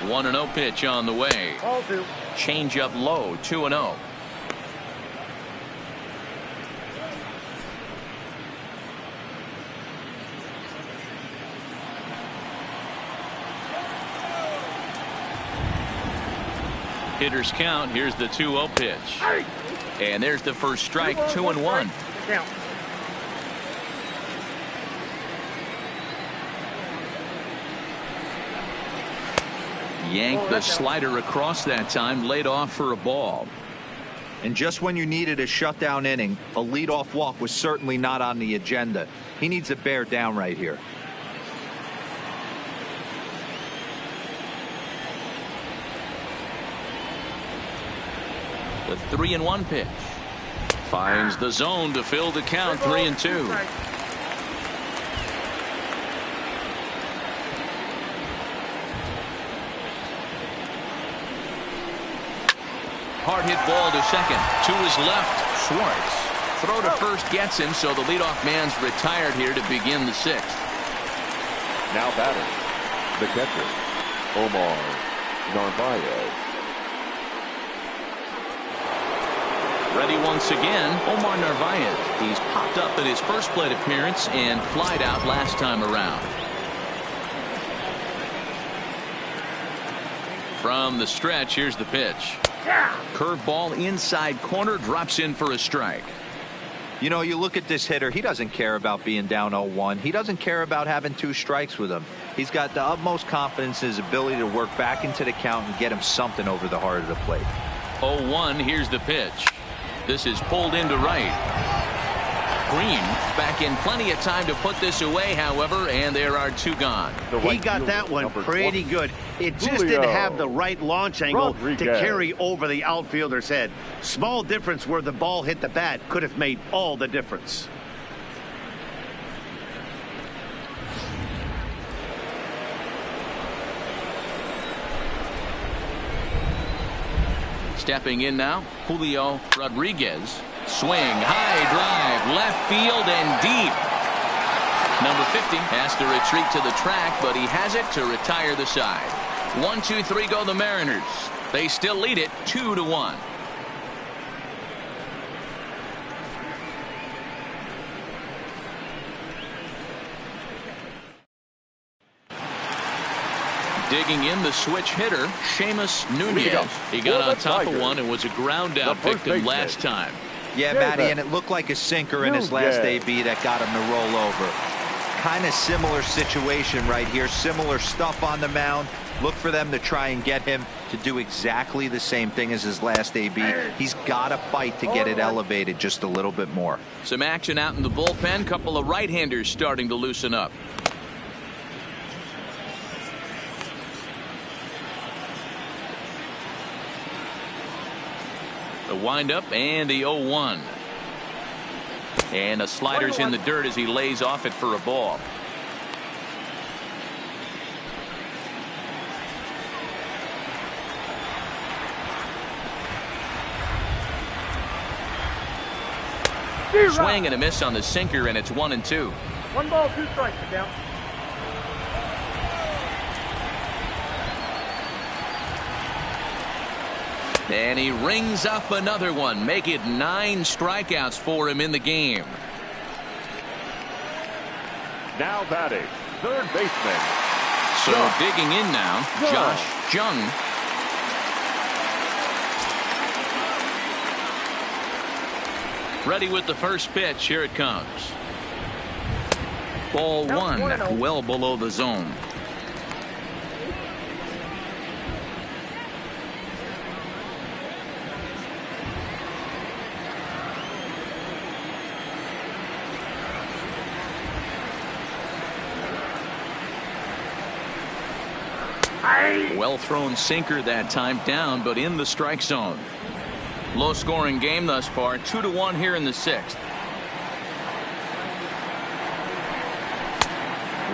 S1: One 1-0 pitch on the way.
S6: Ball 2.
S1: Change up low, 2-0. Hitters count. Here's the 2-0 pitch. And there's the first strike, 2-1.
S6: Count.
S1: Yanked the slider across that time, laid off for a ball.
S4: And just when you needed a shutdown inning, a leadoff walk was certainly not on the agenda. He needs to bear down right here.
S1: The 3-1 pitch. Finds the zone to fill the count, 3-2. Hard hit ball to second. To his left, Schwartz. Throw to first gets him, so the leadoff man's retired here to begin the 6th.
S3: Now batter, the catcher, Omar Narvaez.
S1: Ready once again, Omar Narvaez. He's popped up in his first plate appearance and flied out last time around. From the stretch, here's the pitch. Curveball inside corner, drops in for a strike.
S4: You know, you look at this hitter, he doesn't care about being down 0-1. He doesn't care about having 2 strikes with him. He's got the utmost confidence in his ability to work back into the count and get him something over the heart of the plate.
S1: 0-1, here's the pitch. This is pulled into right. Green back in plenty of time to put this away, however, and there are 2 gone.
S2: He got that one pretty good. It just didn't have the right launch angle to carry over the outfielder's head. Small difference where the ball hit the bat could have made all the difference.
S1: Stepping in now, Julio Rodriguez. Swing, high drive, left field and deep. Number 50 has to retreat to the track, but he has it to retire the side. 1-2-3 go the Mariners. They still lead it 2-1. Digging in the switch hitter, Seamus Nunez. He got on top of one and was a ground out victim last time.
S4: Yeah, Matty, and it looked like a sinker in his last AB that got him to roll over. Kind of similar situation right here. Similar stuff on the mound. Look for them to try and get him to do exactly the same thing as his last AB. He's got to fight to get it elevated just a little bit more.
S1: Some action out in the bullpen. Couple of right-handers starting to loosen up. The windup and the 0-1. And the slider's in the dirt as he lays off it for a ball. Swing and a miss on the sinker, and it's 1-2.
S6: 1 ball, 2 strikes, the count.
S1: And he rings up another one. Make it 9 strikeouts for him in the game.
S3: Now batting, third baseman.
S1: So digging in now, Josh Jung. Ready with the first pitch. Here it comes. Ball 1, well below the zone. Well thrown sinker that time, down but in the strike zone. Low scoring game thus far, 2-1 here in the 6th.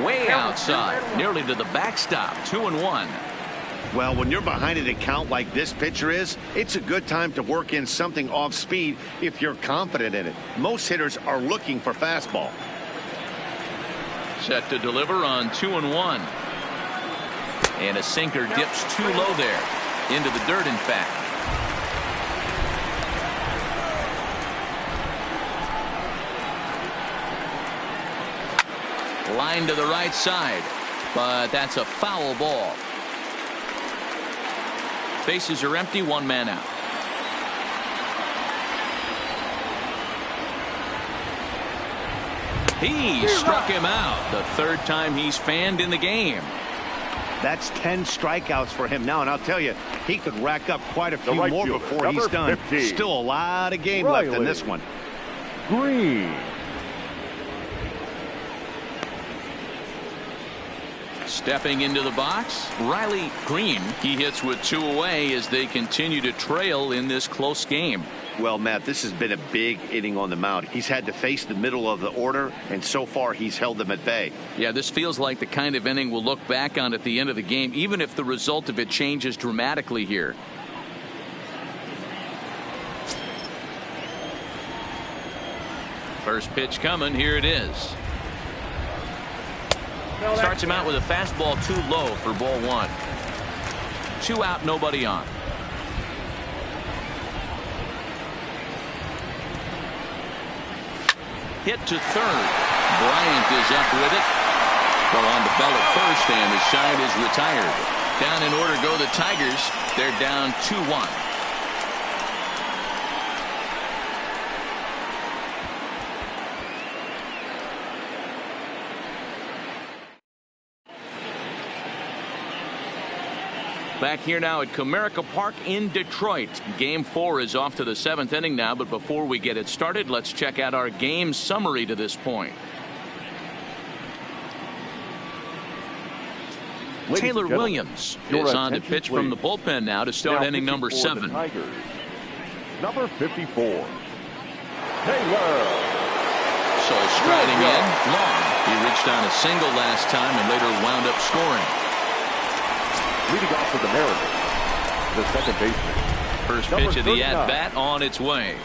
S1: Way outside, nearly to the backstop. 2-1.
S2: Well, when you're behind an account like this pitcher is, it's a good time to work in something off speed if you're confident in it. Most hitters are looking for fastball.
S1: Set to deliver on 2-1. And a sinker dips too low there. Into the dirt, in fact. Line to the right side. But that's a foul ball. Bases are empty, 1 man out. He struck him out. The 3rd time he's fanned in the game.
S2: That's 10 strikeouts for him now, and I'll tell you, he could rack up quite a few more
S3: fielder,
S2: before he's done.
S3: 15.
S2: Still a lot of game left in this one.
S3: Green.
S1: Stepping into the box, Riley Green. He hits with 2 away as they continue to trail in this close game.
S2: Well, Matt, this has been a big inning on the mound. He's had to face the middle of the order, and so far he's held them at bay.
S1: Yeah, this feels like the kind of inning we'll look back on at the end of the game, even if the result of it changes dramatically here. First pitch coming. Here it is. Starts him out with a fastball too low for ball 1. 2 out, nobody on. Hit to third. Bryant is up with it. Well, on the bell at first, and the side is retired. Down in order go the Tigers. They're down 2-1. Back here now at Comerica Park in Detroit. Game 4 is off to the 7th inning now, but before we get it started, let's check out our game summary to this point. Taylor Williams is on to pitch from the bullpen now to start inning number 7.
S3: Number 54. Taylor.
S1: So striding in, long. He reached on a single last time and later wound up scoring.
S3: Leading off for the Mariners, the second baseman.
S1: First pitch of the at-bat on its way.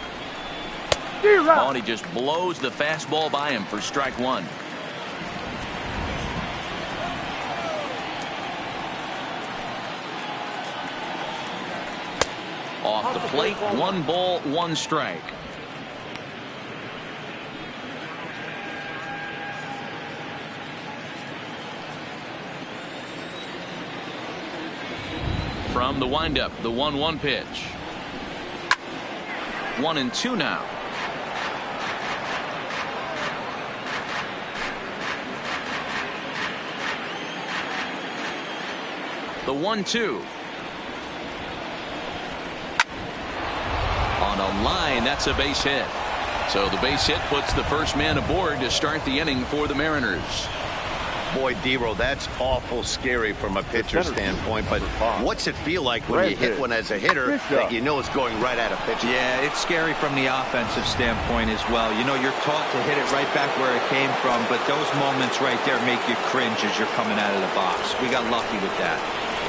S1: Oh, and he just blows the fastball by him for strike 1. Off the plate, 1 ball, 1 strike. From the windup, the 1-1 pitch. 1-2 now. The 1-2. On a line, that's a base hit. So the base hit puts the first man aboard to start the inning for the Mariners.
S2: Boy, Dero, that's awful scary from a pitcher standpoint, but what's it feel like when you hit one as a hitter that you know it's going right at a pitcher?
S4: Yeah, it's scary from the offensive standpoint as well. You know, you're taught to hit it right back where it came from, but those moments right there make you cringe as you're coming out of the box. We got lucky with that.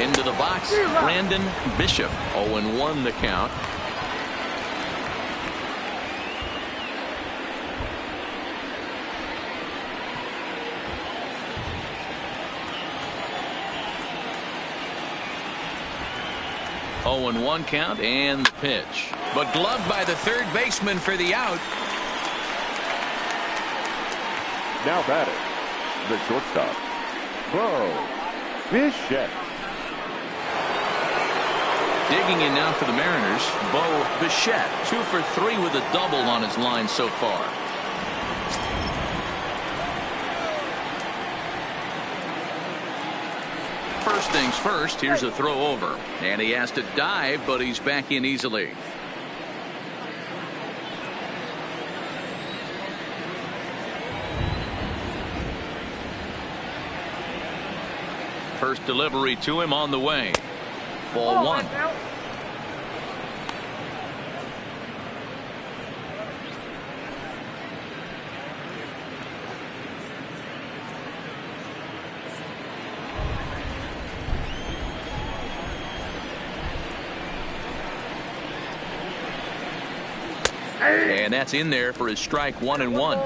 S1: Into the box, Brandon Bishop. 0-1 the count. 0-1 count and the pitch. But gloved by the third baseman for the out.
S3: Now batting, the shortstop, Bichette.
S1: Digging in now for the Mariners, Bichette, 2 for 3 with a double on his line so far. First things first, here's a throw over. And he has to dive, but he's back in easily. First delivery to him on the way. Ball 1. And that's in there for his strike. 1-1.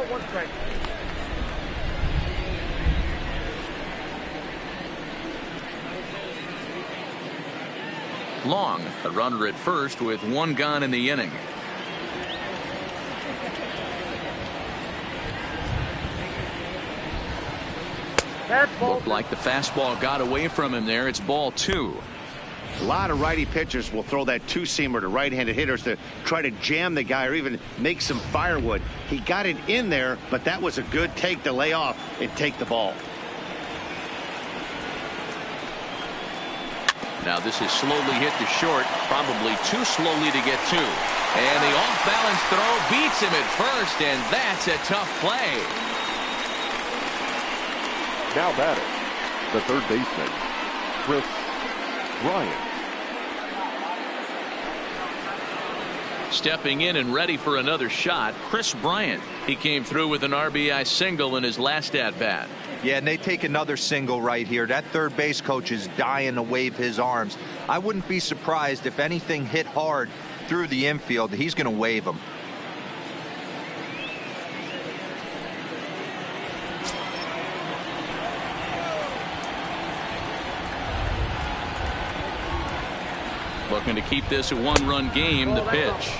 S1: Long, a runner at first with 1 gone in the inning. Looked like the fastball got away from him there. It's ball 2.
S2: A lot of righty pitchers will throw that two-seamer to right-handed hitters to try to jam the guy or even make some firewood. He got it in there, but that was a good take to lay off and take the ball.
S1: Now this is slowly hit to short, probably too slowly to get to. And the off-balance throw beats him at first, and that's a tough play.
S3: Now batting, the third baseman, Chris Bryant.
S1: Stepping in and ready for another shot, Chris Bryant. He came through with an RBI single in his last at-bat.
S4: Yeah, and they take another single right here. That third base coach is dying to wave his arms. I wouldn't be surprised if anything hit hard through the infield. He's going to wave them.
S1: Looking to keep this a 1-run game. The pitch.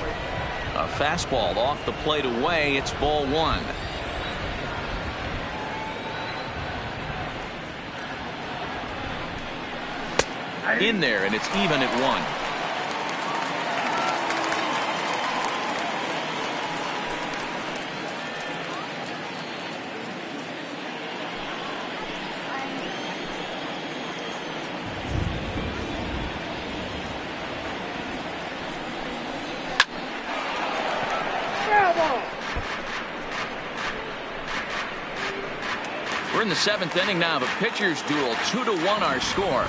S1: A fastball off the plate away. It's ball 1. In there, and it's even at 1. We're in the 7th inning now of a pitcher's duel. 2-1 our score.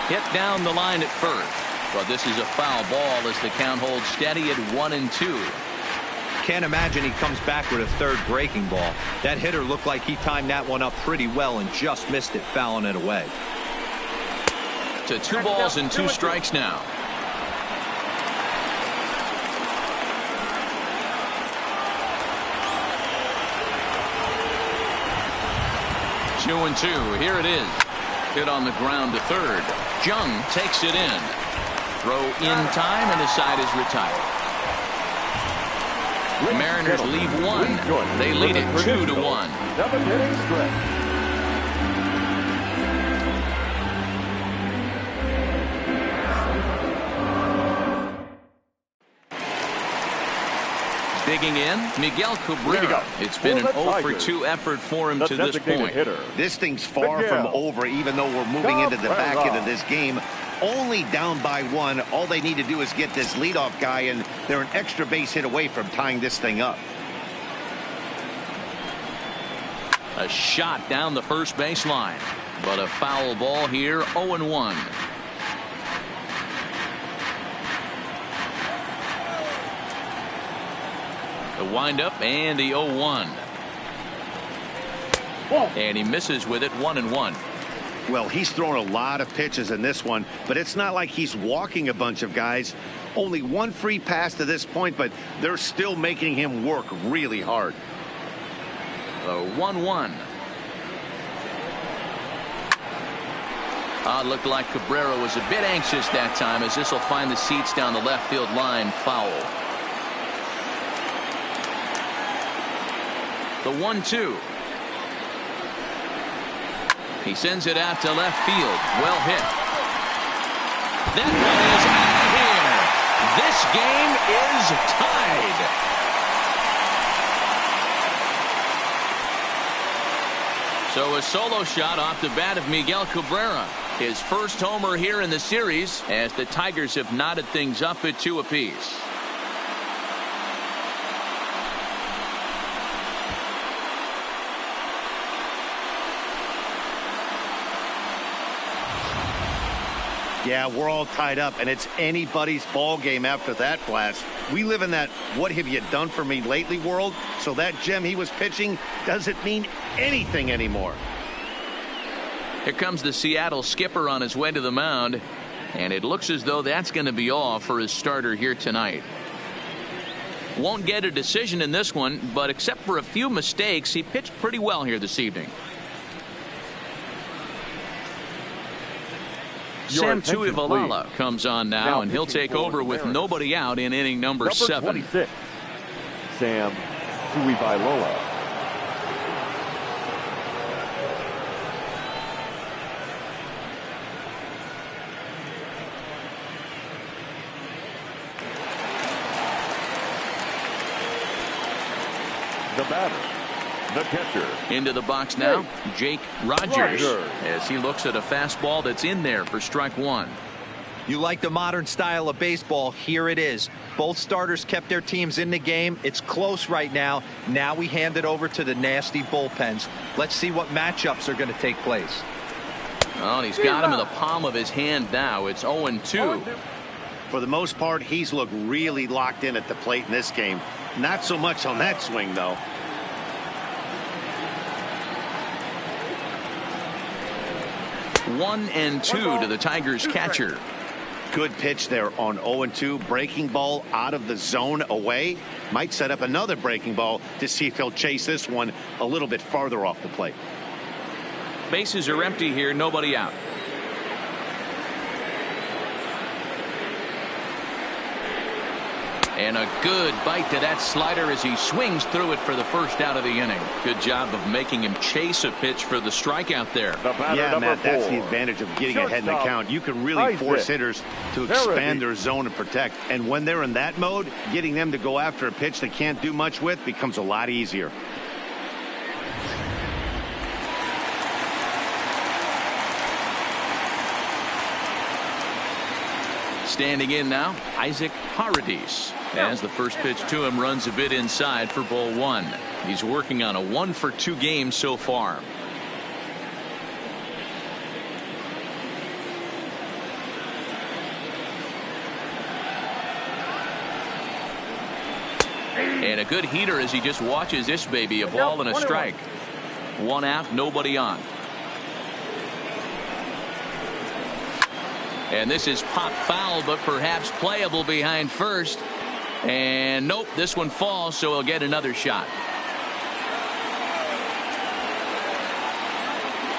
S1: Hit down the line at first, but this is a foul ball as the count holds steady at 1-2.
S4: Can't imagine he comes back with a third breaking ball. That hitter looked like he timed that one up pretty well and just missed it, fouling it away.
S1: To 2 balls and 2 strikes now. Two and 2. Here it is. Hit on the ground to third. Jung takes it in. Throw in time, and his side is retired. Mariners leave 1. They lead it 2-1.
S3: 7th inning stretch.
S1: Digging in, Miguel Cabrera. It's been an 0-for-2 effort for him to this point.
S2: This thing's far from over, even though we're moving into the back end of this game. Only down by 1. All they need to do is get this leadoff guy, and they're an extra base hit away from tying this thing up.
S1: A shot down the first baseline, but a foul ball here. 0-1. The windup and the 0-1. And he misses with it. 1-1.
S2: Well, he's thrown a lot of pitches in this one, but it's not like he's walking a bunch of guys. Only 1 free pass to this point, but they're still making him work really hard.
S1: The 1-1. Looked like Cabrera was a bit anxious that time, as this will find the seats down the left field line foul. The 1-2. He sends it out to left field. Well hit. That one is out of here. This game is tied. So a solo shot off the bat of Miguel Cabrera. His first homer here in the series, as the Tigers have knotted things up at 2 apiece.
S2: Yeah, we're all tied up, and it's anybody's ball game after that blast. We live in that what have you done for me lately world, so that gem he was pitching doesn't mean anything anymore.
S1: Here comes the Seattle skipper on his way to the mound, and it looks as though that's going to be all for his starter here tonight. Won't get a decision in this one, but except for a few mistakes, he pitched pretty well here this evening. Sam Tuivailala comes on now, and he'll take over with nobody out in inning number 7.
S3: 26, Sam Tuivailala. The batter, the catcher.
S1: Into the box now, Jake Rogers, as he looks at a fastball that's in there for strike 1.
S4: You like the modern style of baseball? Here it is. Both starters kept their teams in the game. It's close right now. Now we hand it over to the nasty bullpens. Let's see what matchups are going to take place.
S1: Oh, and he's got him in the palm of his hand now. It's 0-2.
S2: For the most part, he's looked really locked in at the plate in this game. Not so much on that swing, though.
S1: One and 2 to the Tigers catcher.
S2: Good pitch there on 0-2. Breaking ball out of the zone away. Might set up another breaking ball to see if he'll chase this one a little bit farther off the plate.
S1: Bases are empty here, nobody out. And a good bite to that slider as he swings through it for the first out of the inning. Good job of making him chase a pitch for the strikeout there.
S2: Yeah, Matt, that's the advantage of getting ahead in the count. You can really force hitters to expand their zone and protect. And when they're in that mode, getting them to go after a pitch they can't do much with becomes a lot easier.
S1: Standing in now, Isaac Paradis, as the first pitch to him runs a bit inside for ball 1. He's working on a 1-for-2 game so far. And a good heater as he just watches this baby, a ball and a strike. 1 out, nobody on. And this is pop foul, but perhaps playable behind first. And nope, this one falls, so he'll get another shot.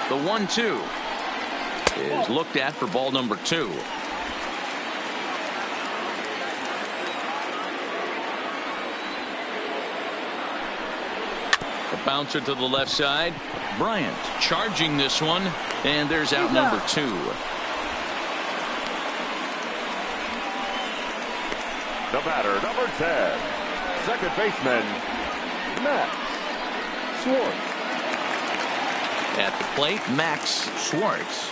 S1: The 1-2 is looked at for ball number 2. A bouncer to the left side. Bryant charging this one, and there's out number 2.
S3: The batter, number 10, second baseman, Max Schwartz.
S1: At the plate, Max Schwartz.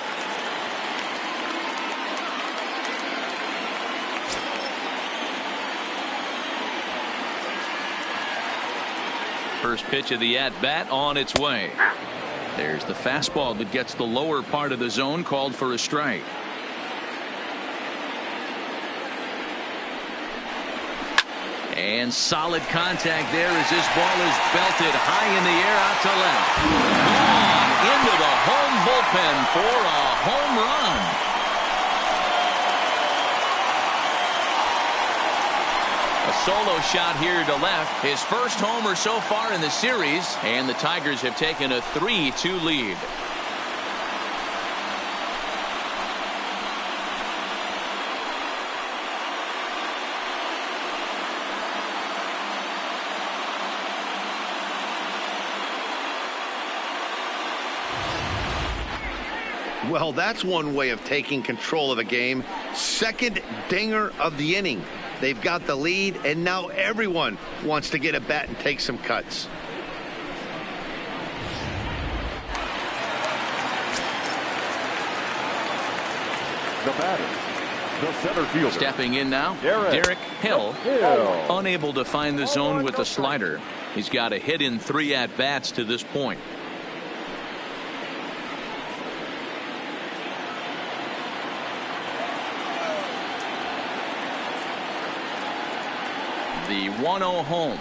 S1: First pitch of the at-bat on its way. There's the fastball that gets the lower part of the zone, called for a strike. And solid contact there as this ball is belted high in the air out to left. Gone into the home bullpen for a home run. A solo shot here to left. His first homer so far in the series, and the Tigers have taken a 3-2 lead.
S2: Well, that's one way of taking control of the game. Second dinger of the inning. They've got the lead, and now everyone wants to get a bat and take some cuts.
S3: The batter, the center fielder.
S1: Stepping in now, Derek Hill. Unable to find the zone with the slider. He's got a hit in 3 at-bats to this point. The 1-0 home.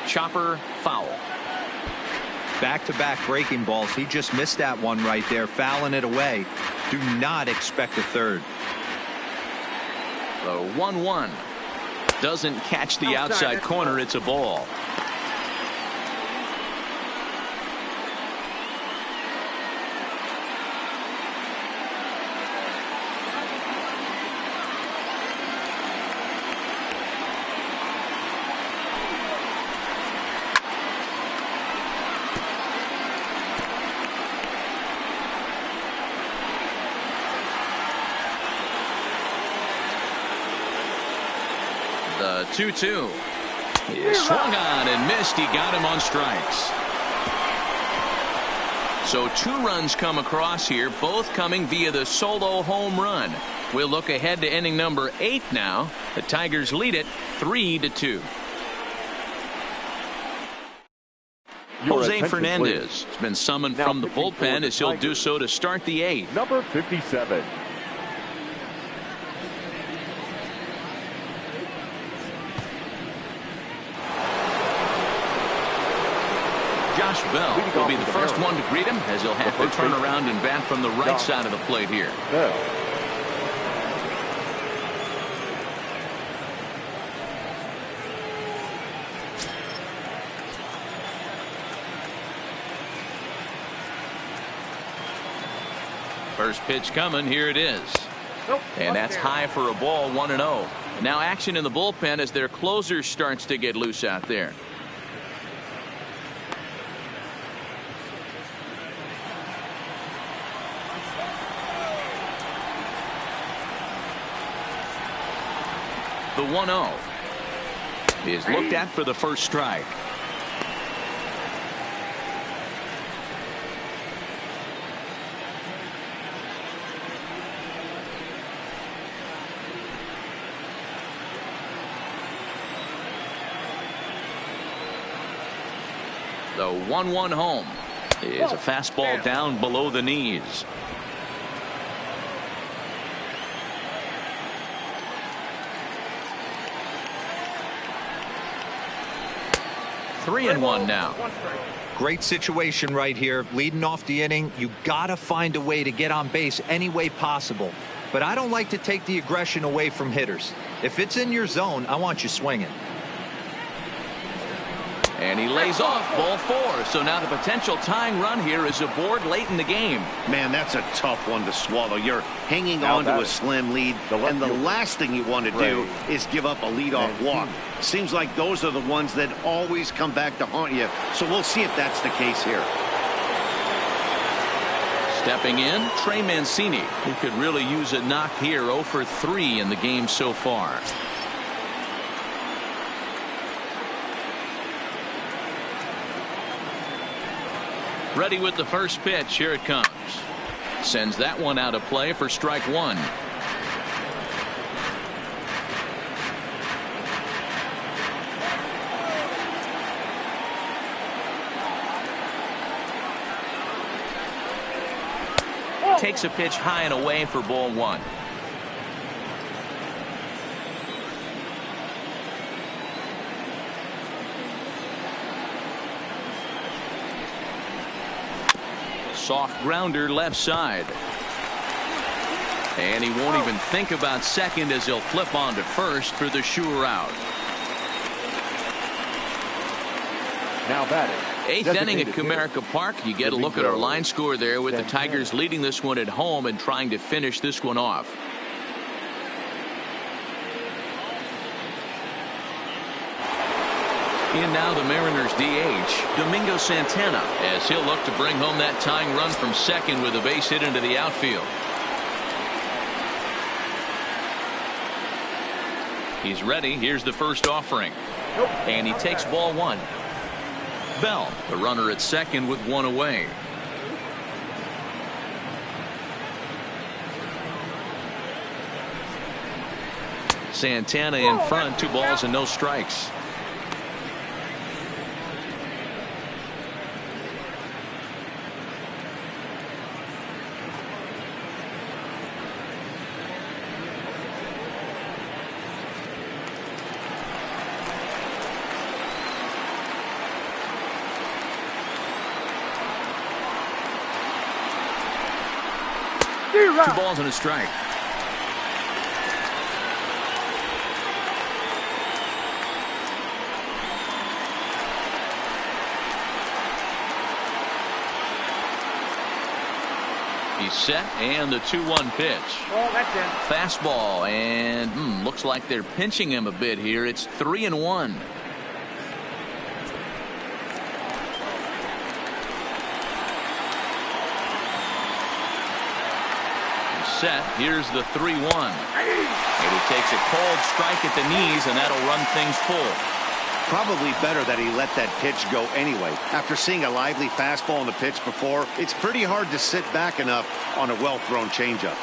S1: Chopper foul.
S4: Back-to-back breaking balls. He just missed that one right there, fouling it away. Do not expect a third.
S1: The 1-1 doesn't catch the outside corner. It's a ball. The 2-2. He swung on and missed. He got him on strikes. So 2 runs come across here, both coming via the solo home run. We'll look ahead to inning number 8 now. The Tigers lead it 3-2. Jose Fernandez has been summoned from the bullpen as he'll do so to start the 8th.
S3: Number 57.
S1: Josh Bell will be the first one to greet him as he'll have to turn around and bat from the right side of the plate here. First pitch coming. Here it is. And that's high for a ball, 1-0. Now action in the bullpen as their closer starts to get loose out there. The 1-0 is looked at for the first strike. The 1-1 home is a fastball down below the knees. Three and one now.
S4: Great situation right here. Leading off the inning. You got to find a way to get on base any way possible. But I don't like to take the aggression away from hitters. If it's in your zone, I want you swinging.
S1: And he lays off ball 4. So now the potential tying run here is aboard late in the game.
S2: Man, that's a tough one to swallow. You're hanging on to a slim lead, and the last thing you want to do is give up a leadoff walk. Seems like those are the ones that always come back to haunt you. So we'll see if that's the case here.
S1: Stepping in, Trey Mancini, who could really use a knock here. 0 for 3 in the game so far. Ready with the first pitch. Here it comes. Sends that one out of play for strike 1. Takes a pitch high and away for ball 1. Soft grounder left side. And he won't even think about second as he'll flip on to first for the sure out.
S3: Now batting.
S1: 8th inning at Comerica Park. You get a look at our line score there with the Tigers leading this one at home and trying to finish this one off. In now the Mariners DH, Domingo Santana, as he'll look to bring home that tying run from second with a base hit into the outfield. He's ready. Here's the first offering. And he takes ball one. Bell, the runner at second with one away. Santana in front, 2 balls and no strikes. Two balls and a strike. He's set, and the 2-1 pitch.
S6: Oh, that's in.
S1: Fastball, and looks like they're pinching him a bit here. It's 3-1. Set. Here's the 3-1. And he takes a called strike at the knees, and that'll run things full.
S2: Probably better that he let that pitch go anyway. After seeing a lively fastball on the pitch before, it's pretty hard to sit back enough on a well-thrown changeup.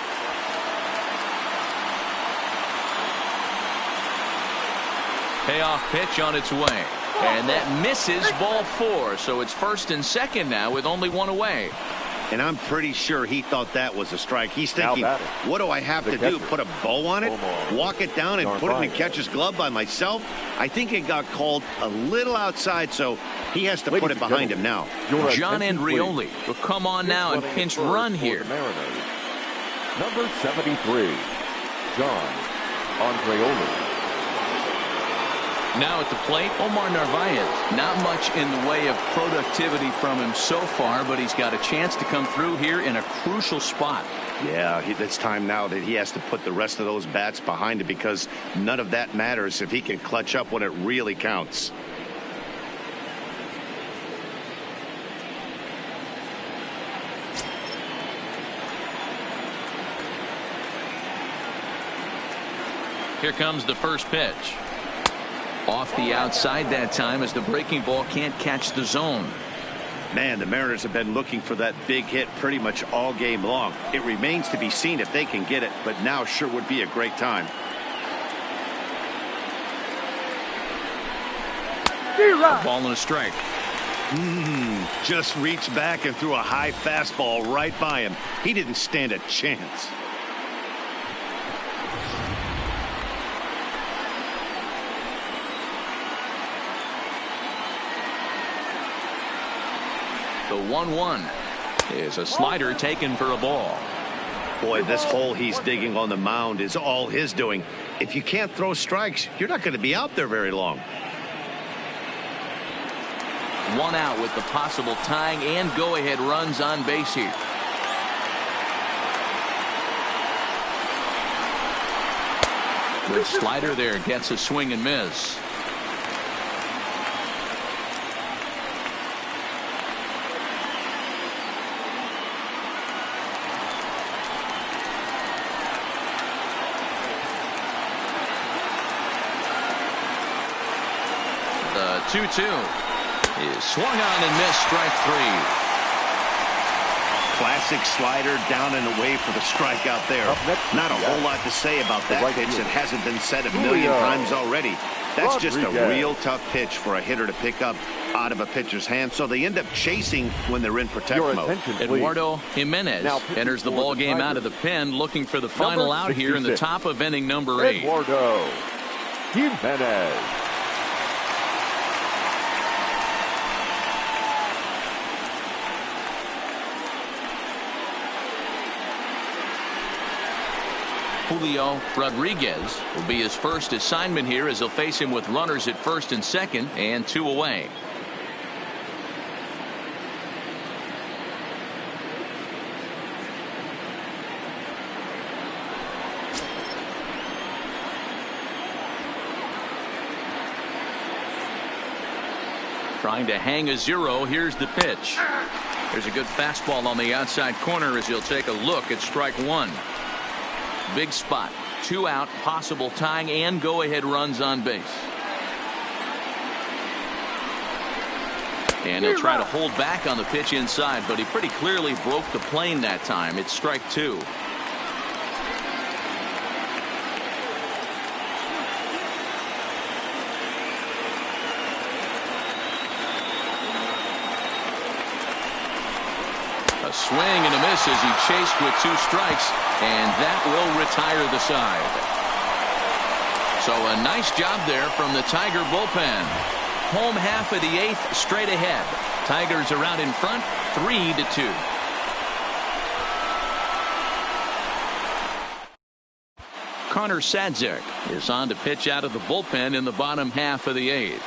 S1: Payoff pitch on its way. And that misses ball 4. So it's first and second now with only one away.
S2: And I'm pretty sure he thought that was a strike. He's thinking, what do I have to do? Put a bow on it? Walk it down and put it in the catcher's glove by myself? I think it got called a little outside, so he has to put it behind him now.
S1: John Andrioli will come on now and pinch run here.
S3: Number 73, John Andrioli.
S1: Now at the plate, Omar Narvaez. Not much in the way of productivity from him so far, but he's got a chance to come through here in a crucial spot.
S2: Yeah, it's time now that he has to put the rest of those bats behind him, because none of that matters if he can clutch up when it really counts.
S1: Here comes the first pitch. Off the outside that time, as the breaking ball can't catch the zone.
S2: Man, the Mariners have been looking for that big hit pretty much all game long. It remains to be seen if they can get it, but now sure would be a great time.
S1: A ball and a strike.
S2: Just reached back and threw a high fastball right by him. He didn't stand a chance.
S1: The 1-1 is a slider taken for a ball.
S2: Boy, this hole he's digging on the mound is all his doing. If you can't throw strikes, you're not going to be out there very long.
S1: One out with the possible tying and go-ahead runs on base here. Good slider there, gets a swing and miss. The 2-2 is swung on and missed, strike 3.
S2: Classic slider down and away for the strikeout there. Not a whole lot to say about that pitch that hasn't been said a million times already. That's just a real tough pitch for a hitter to pick up out of a pitcher's hand, so they end up chasing when they're in protect mode.
S1: Eduardo Jimenez enters the ball game out of the pen, looking for the final out here in the top of inning number 8.
S3: Eduardo Jimenez.
S1: Julio Rodriguez will be his first assignment here, as he'll face him with runners at first and second and 2 away. Trying to hang a 0. Here's the pitch. There's a good fastball on the outside corner as he'll take a look at strike 1. Big spot. 2 out, possible tying and go-ahead runs on base. And he'll try to hold back on the pitch inside, but he pretty clearly broke the plane that time. It's strike 2. A swing and a miss as he chased with 2 strikes, and that will retire the side. So a nice job there from the Tiger bullpen. Home half of the 8th straight ahead. Tigers are out in front 3-2. Connor Sadzik is on to pitch out of the bullpen in the bottom half of the 8th.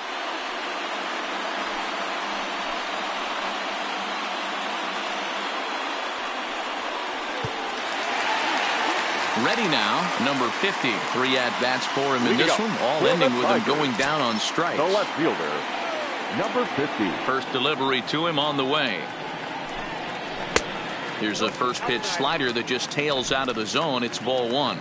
S1: Ready now, number 50. 3 at-bats for him in this one, all ending with him going down on strikes.
S3: The left fielder, number 50.
S1: First delivery to him on the way. Here's a first pitch slider that just tails out of the zone. It's ball 1.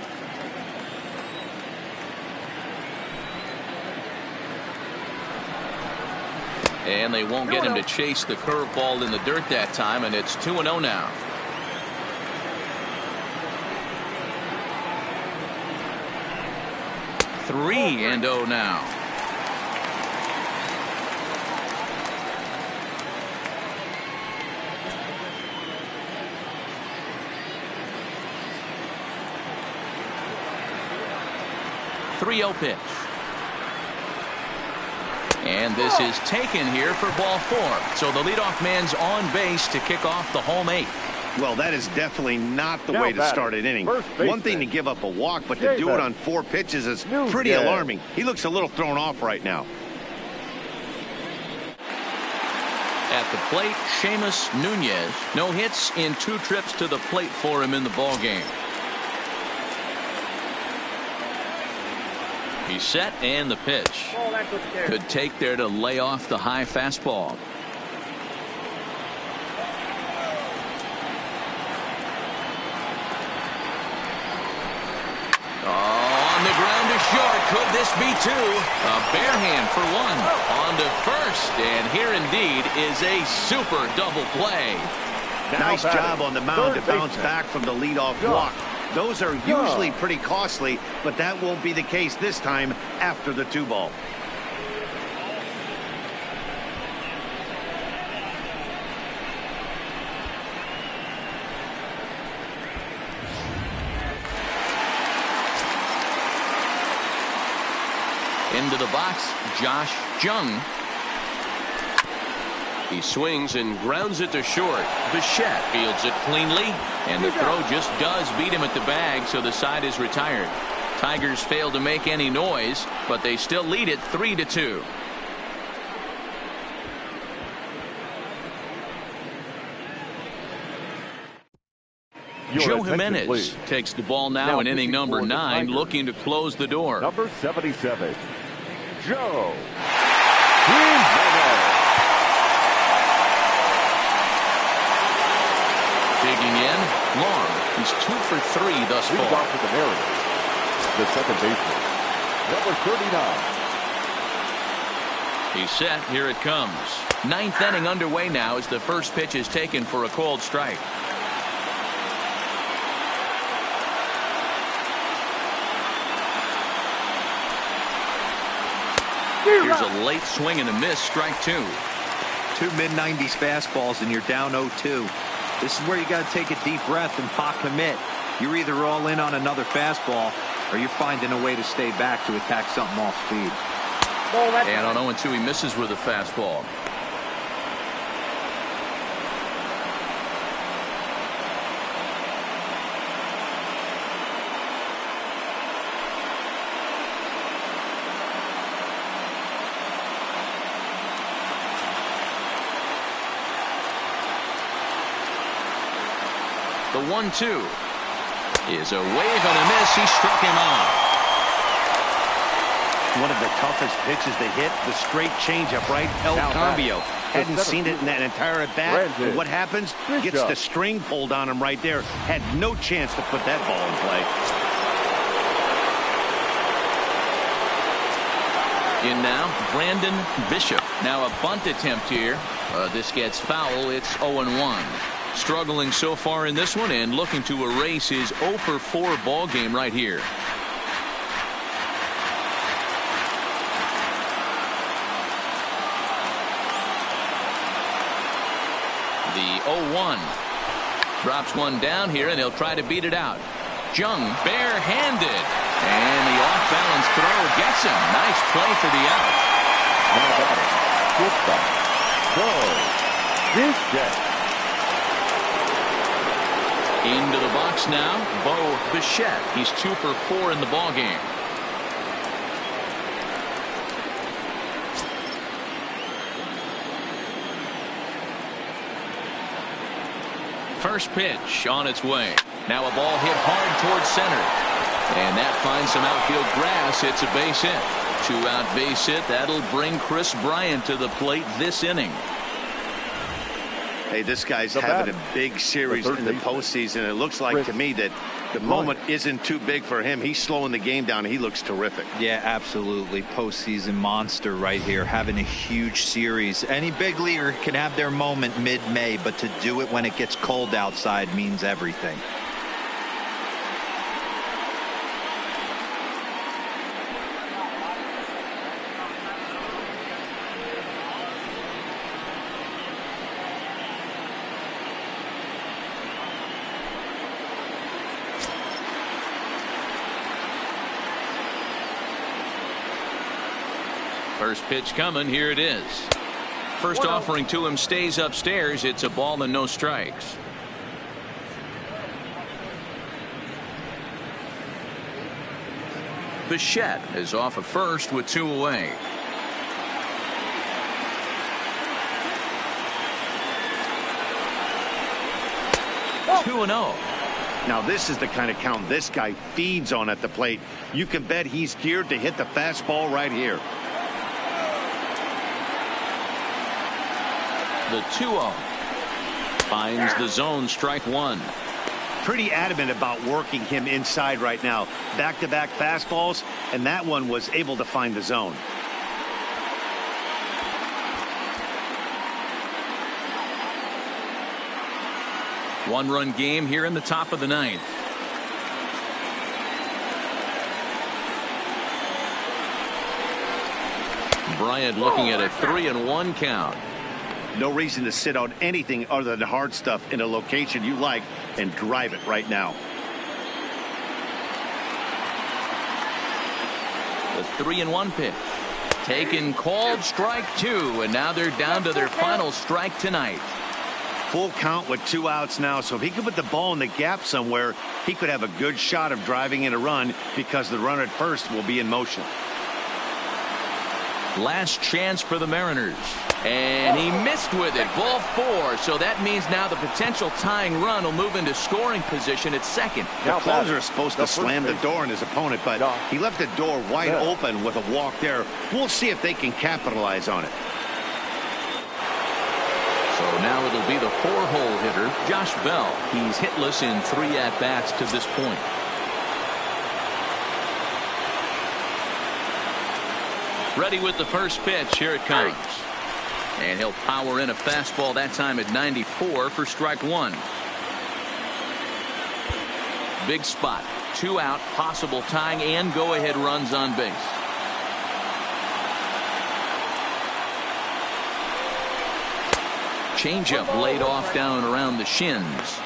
S1: And they won't get him to chase the curveball in the dirt that time, and it's 2-0 now. 3-0 now. .30 pitch. And this is taken here for ball 4. So the leadoff man's on base to kick off the home 8th.
S2: Well, that is definitely not the way to start an inning. One thing to give up a walk, but to do it on 4 pitches is pretty alarming. He looks a little thrown off right now.
S1: At the plate, Seamus Nunez. No hits in 2 trips to the plate for him in the ballgame. He's set, and the pitch. Good take there to lay off the high fastball. On the ground to short. Could this be 2? A bare hand for 1. On to first, and here indeed is a super double play.
S2: Nice job on the mound to bounce back from the leadoff walk. Those are usually pretty costly, but that won't be the case this time after the 2-ball.
S1: Into the box, Josh Jung.
S7: He swings and grounds it to short. Bichette fields it cleanly, and the throw just does beat him at the bag, so the side is retired. Tigers fail to make any noise, but they still lead it 3-2. Joe Jimenez takes the ball now in inning number 9, looking to close the door.
S3: Number 77, Joe.
S1: Digging in, long. He's 2 for 3 thus far.
S3: Leads off with the Mariners, the second baseman, number 39.
S1: He's set. Here it comes. 9th inning underway now as the first pitch is taken for a called strike. Here's a late swing and a miss. Strike 2.
S4: 2 mid-90s fastballs and you're down 0-2. This is where you got to take a deep breath and pot commit. You're either all in on another fastball or you're finding a way to stay back to attack something off speed.
S1: And on 0-2 he misses with a fastball. The 1-2 is a wave and a miss. He struck him out.
S2: One of the toughest pitches to hit, the straight changeup, right? El Cambio. Hadn't seen it in that entire at-bat. And what happens? Gets the string pulled on him right there. Had no chance to put that ball in play.
S1: In now, Brandon Bishop. Now a bunt attempt here. This gets foul. It's 0-1. Struggling so far in this one and looking to erase his 0 for 4 ball game right here. The 0-1. Drops one down here, and he'll try to beat it out. Jung barehanded. And the off-balance throw gets him. Nice play for the out.
S3: Now batting, shortstop, Bo Bichette.
S1: Into the box now, Bo Bichette. He's 2 for 4 in the ballgame. First pitch on its way. Now a ball hit hard towards center. And that finds some outfield grass. It's a base hit. 2-out base hit. That'll bring Chris Bryant to the plate this inning.
S2: Hey, this guy's having a big series in the postseason. It looks like to me that the moment isn't too big for him. He's slowing the game down. He looks terrific.
S4: Yeah, absolutely. Postseason monster right here, having a huge series. Any big leaguer can have their moment mid-May, but to do it when it gets cold outside means everything.
S1: First pitch coming. Here it is. First offering to him stays upstairs. It's a ball and no strikes. Bichette is off of first with 2 away. Oh. 2-0.
S2: Now this is the kind of count this guy feeds on at the plate. You can bet he's geared to hit the fastball right here.
S1: The 2-0 finds the zone, strike one.
S2: Pretty adamant about working him inside right now. Back-to-back fastballs, and that one was able to find the zone.
S1: One-run game here in the top of the 9th. Bryant looking at a 3-1 count.
S2: No reason to sit on anything other than hard stuff in a location you like and drive it right now.
S1: The 3-1 pitch. Taken, called, strike 2, and now they're down to their final strike tonight.
S2: Full count with 2 outs now, so if he could put the ball in the gap somewhere, he could have a good shot of driving in a run because the runner at first will be in motion.
S1: Last chance for the Mariners. And he missed with it. Ball 4. So that means now the potential tying run will move into scoring position at second.
S2: The closer is supposed to slam the door on his opponent, but he left the door wide open with a walk there. We'll see if they can capitalize on it.
S1: So now it'll be the 4-hole hitter, Josh Bell. He's hitless in 3 at-bats to this point. Ready with the first pitch. Here it comes. And he'll power in a fastball that time at 94 for strike 1. Big spot. 2 out, possible tying and go-ahead runs on base. Changeup laid off down around the shins.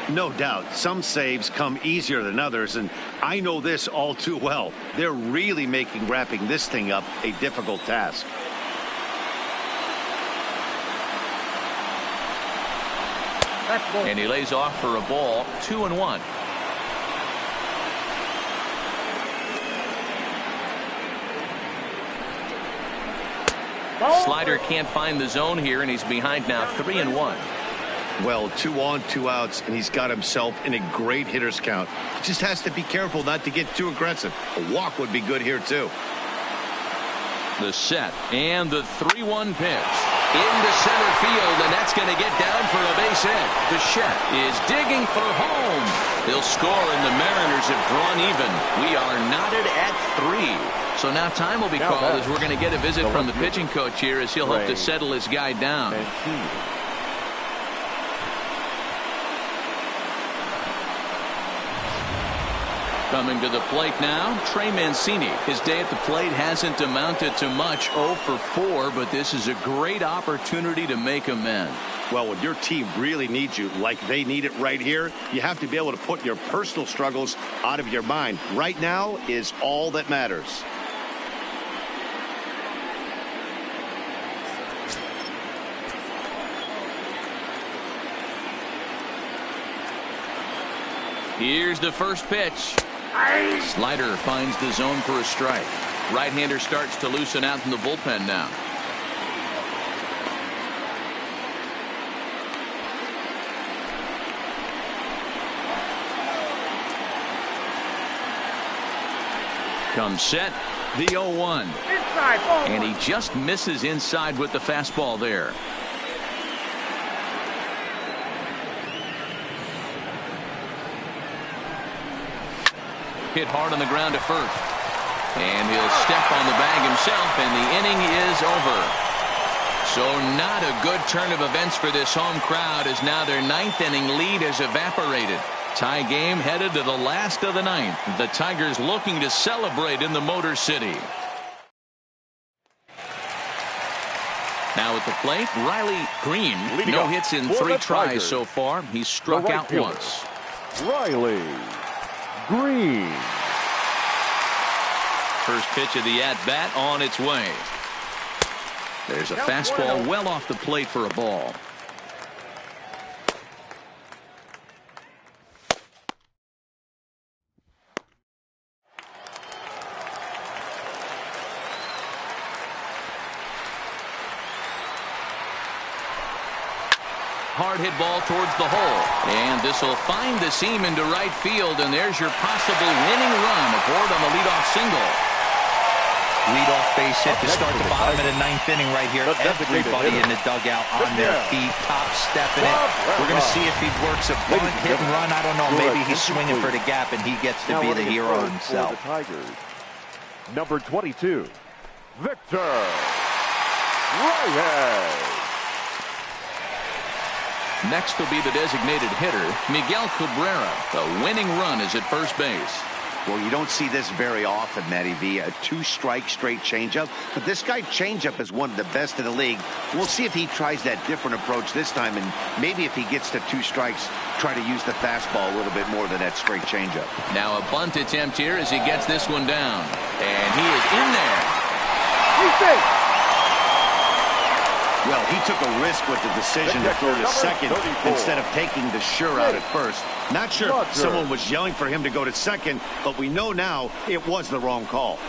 S2: No doubt. Some saves come easier than others, and I know this all too well. They're really making wrapping this thing up a difficult task.
S1: And he lays off for a ball. 2-1. Slider can't find the zone here, and he's behind now 3-1.
S2: Well, 2 on, 2 outs, and he's got himself in a great hitter's count. He just has to be careful not to get too aggressive. A walk would be good here, too.
S1: The set and the 3-1 pitch. Into center field, and that's going to get down for a base hit. Bichette is digging for home. He'll score, and the Mariners have drawn even. We are knotted at 3. So now time will be called as we're going to get a visit from the pitching coach here as he'll hope to settle his guy down. Coming to the plate now, Trey Mancini. His day at the plate hasn't amounted to much, 0 for 4, but this is a great opportunity to make amends.
S2: Well, when your team really needs you, like they need it right here, you have to be able to put your personal struggles out of your mind. Right now is all that matters.
S1: Here's the first pitch. Slider finds the zone for a strike. Right-hander starts to loosen out in the bullpen now. Comes set, the 0-1. And he just misses inside with the fastball there. Hit hard on the ground to first. And he'll step on the bag himself, and the inning is over. So not a good turn of events for this home crowd, as now their 9th inning lead has evaporated. Tie game headed to the last of the 9th. The Tigers looking to celebrate in the Motor City. Now at the plate, Riley Green. No hits in 3 tries so far. He's struck out once.
S3: Riley Green.
S1: First pitch of the at-bat on its way. There's a fastball well off the plate for a ball. Hard hit ball towards the hole, and this will find the seam into right field, and there's your possible winning run aboard on the leadoff single.
S4: Leadoff base hit to start the bottom of the 9th inning right here. Everybody in the dugout on their feet, top stepping it. We're going to see if he works a bunt, hit and run. I don't know. Maybe he's swinging for the gap and he gets to be the hero himself.
S3: Number 22, Victor Reyes.
S1: Next will be the designated hitter, Miguel Cabrera. The winning run is at first base.
S2: Well, you don't see this very often, Matty V. A 2-strike straight changeup. But this guy changeup is one of the best in the league. We'll see if he tries that different approach this time. And maybe if he gets to 2 strikes, try to use the fastball a little bit more than that straight changeup.
S1: Now a bunt attempt here as he gets this one down. And he is in there.
S2: Well, he took a risk with the decision to throw to second instead of taking the sure out at first. Not sure if someone was yelling for him to go to second, but we know now it was the wrong call.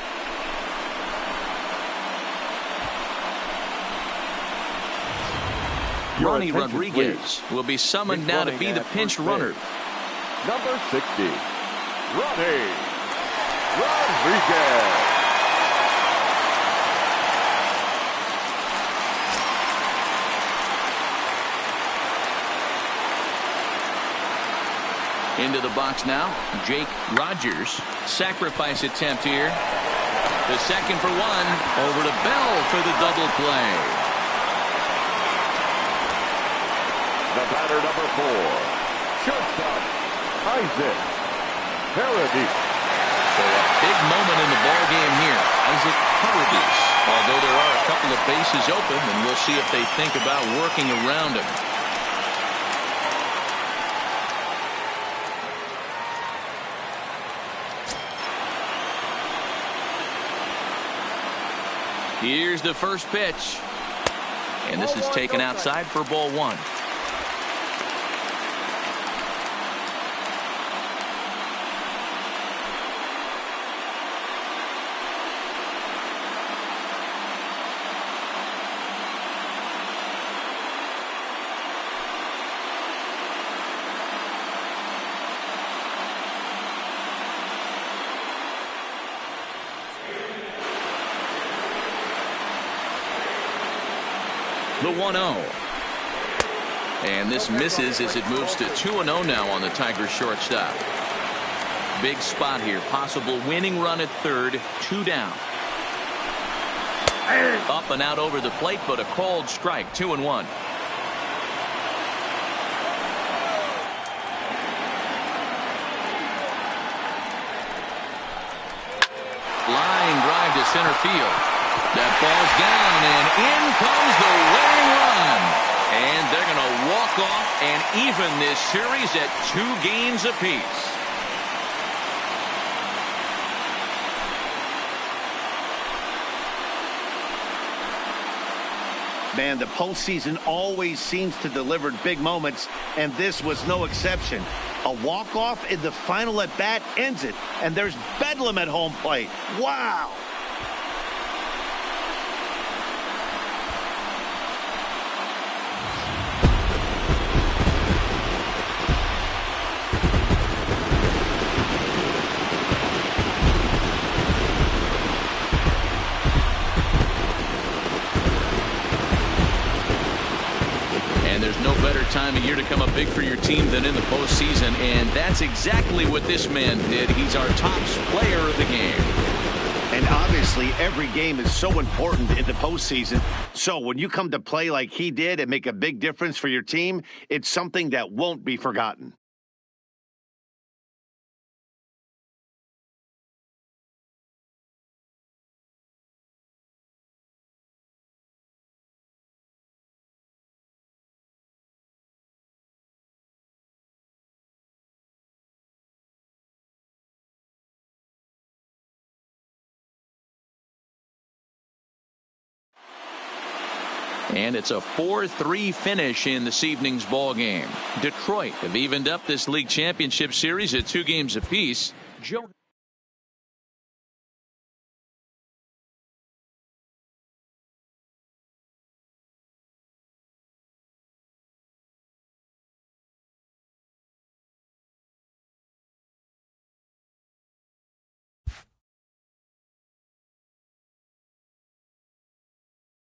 S1: Ronnie Rodriguez will be summoned now to be the pinch runner.
S3: Number 60, Ronnie Rodriguez.
S1: Into the box now, Jake Rogers. Sacrifice attempt here. The second for one. Over to Bell for the double play.
S3: The batter, number 4, shortstop, Isaac Paradis.
S1: So a big moment in the ball game here. Isaac Paradis. Although there are a couple of bases open, and we'll see if they think about working around him. Here's the first pitch. And this is taken outside for ball 1. The 1-0. And this misses as it moves to 2-0 now on the Tigers shortstop. Big spot here. Possible winning run at third. 2 down. Up and out over the plate, but a called strike. 2-1. Line drive to center field. That ball's down, and in comes the winning run. And they're going to walk off and even this series at 2 games apiece.
S2: Man, the postseason always seems to deliver big moments, and this was no exception. A walk-off in the final at-bat ends it, and there's bedlam at home plate. Wow!
S1: Time of year to come up big for your team than in the postseason, and that's exactly what this man did. He's our top player of the game.
S2: And obviously every game is so important in the postseason. So when you come to play like he did and make a big difference for your team, it's something that won't be forgotten.
S1: And it's a 4-3 finish in this evening's ball game. Detroit have evened up this league championship series at 2 games apiece.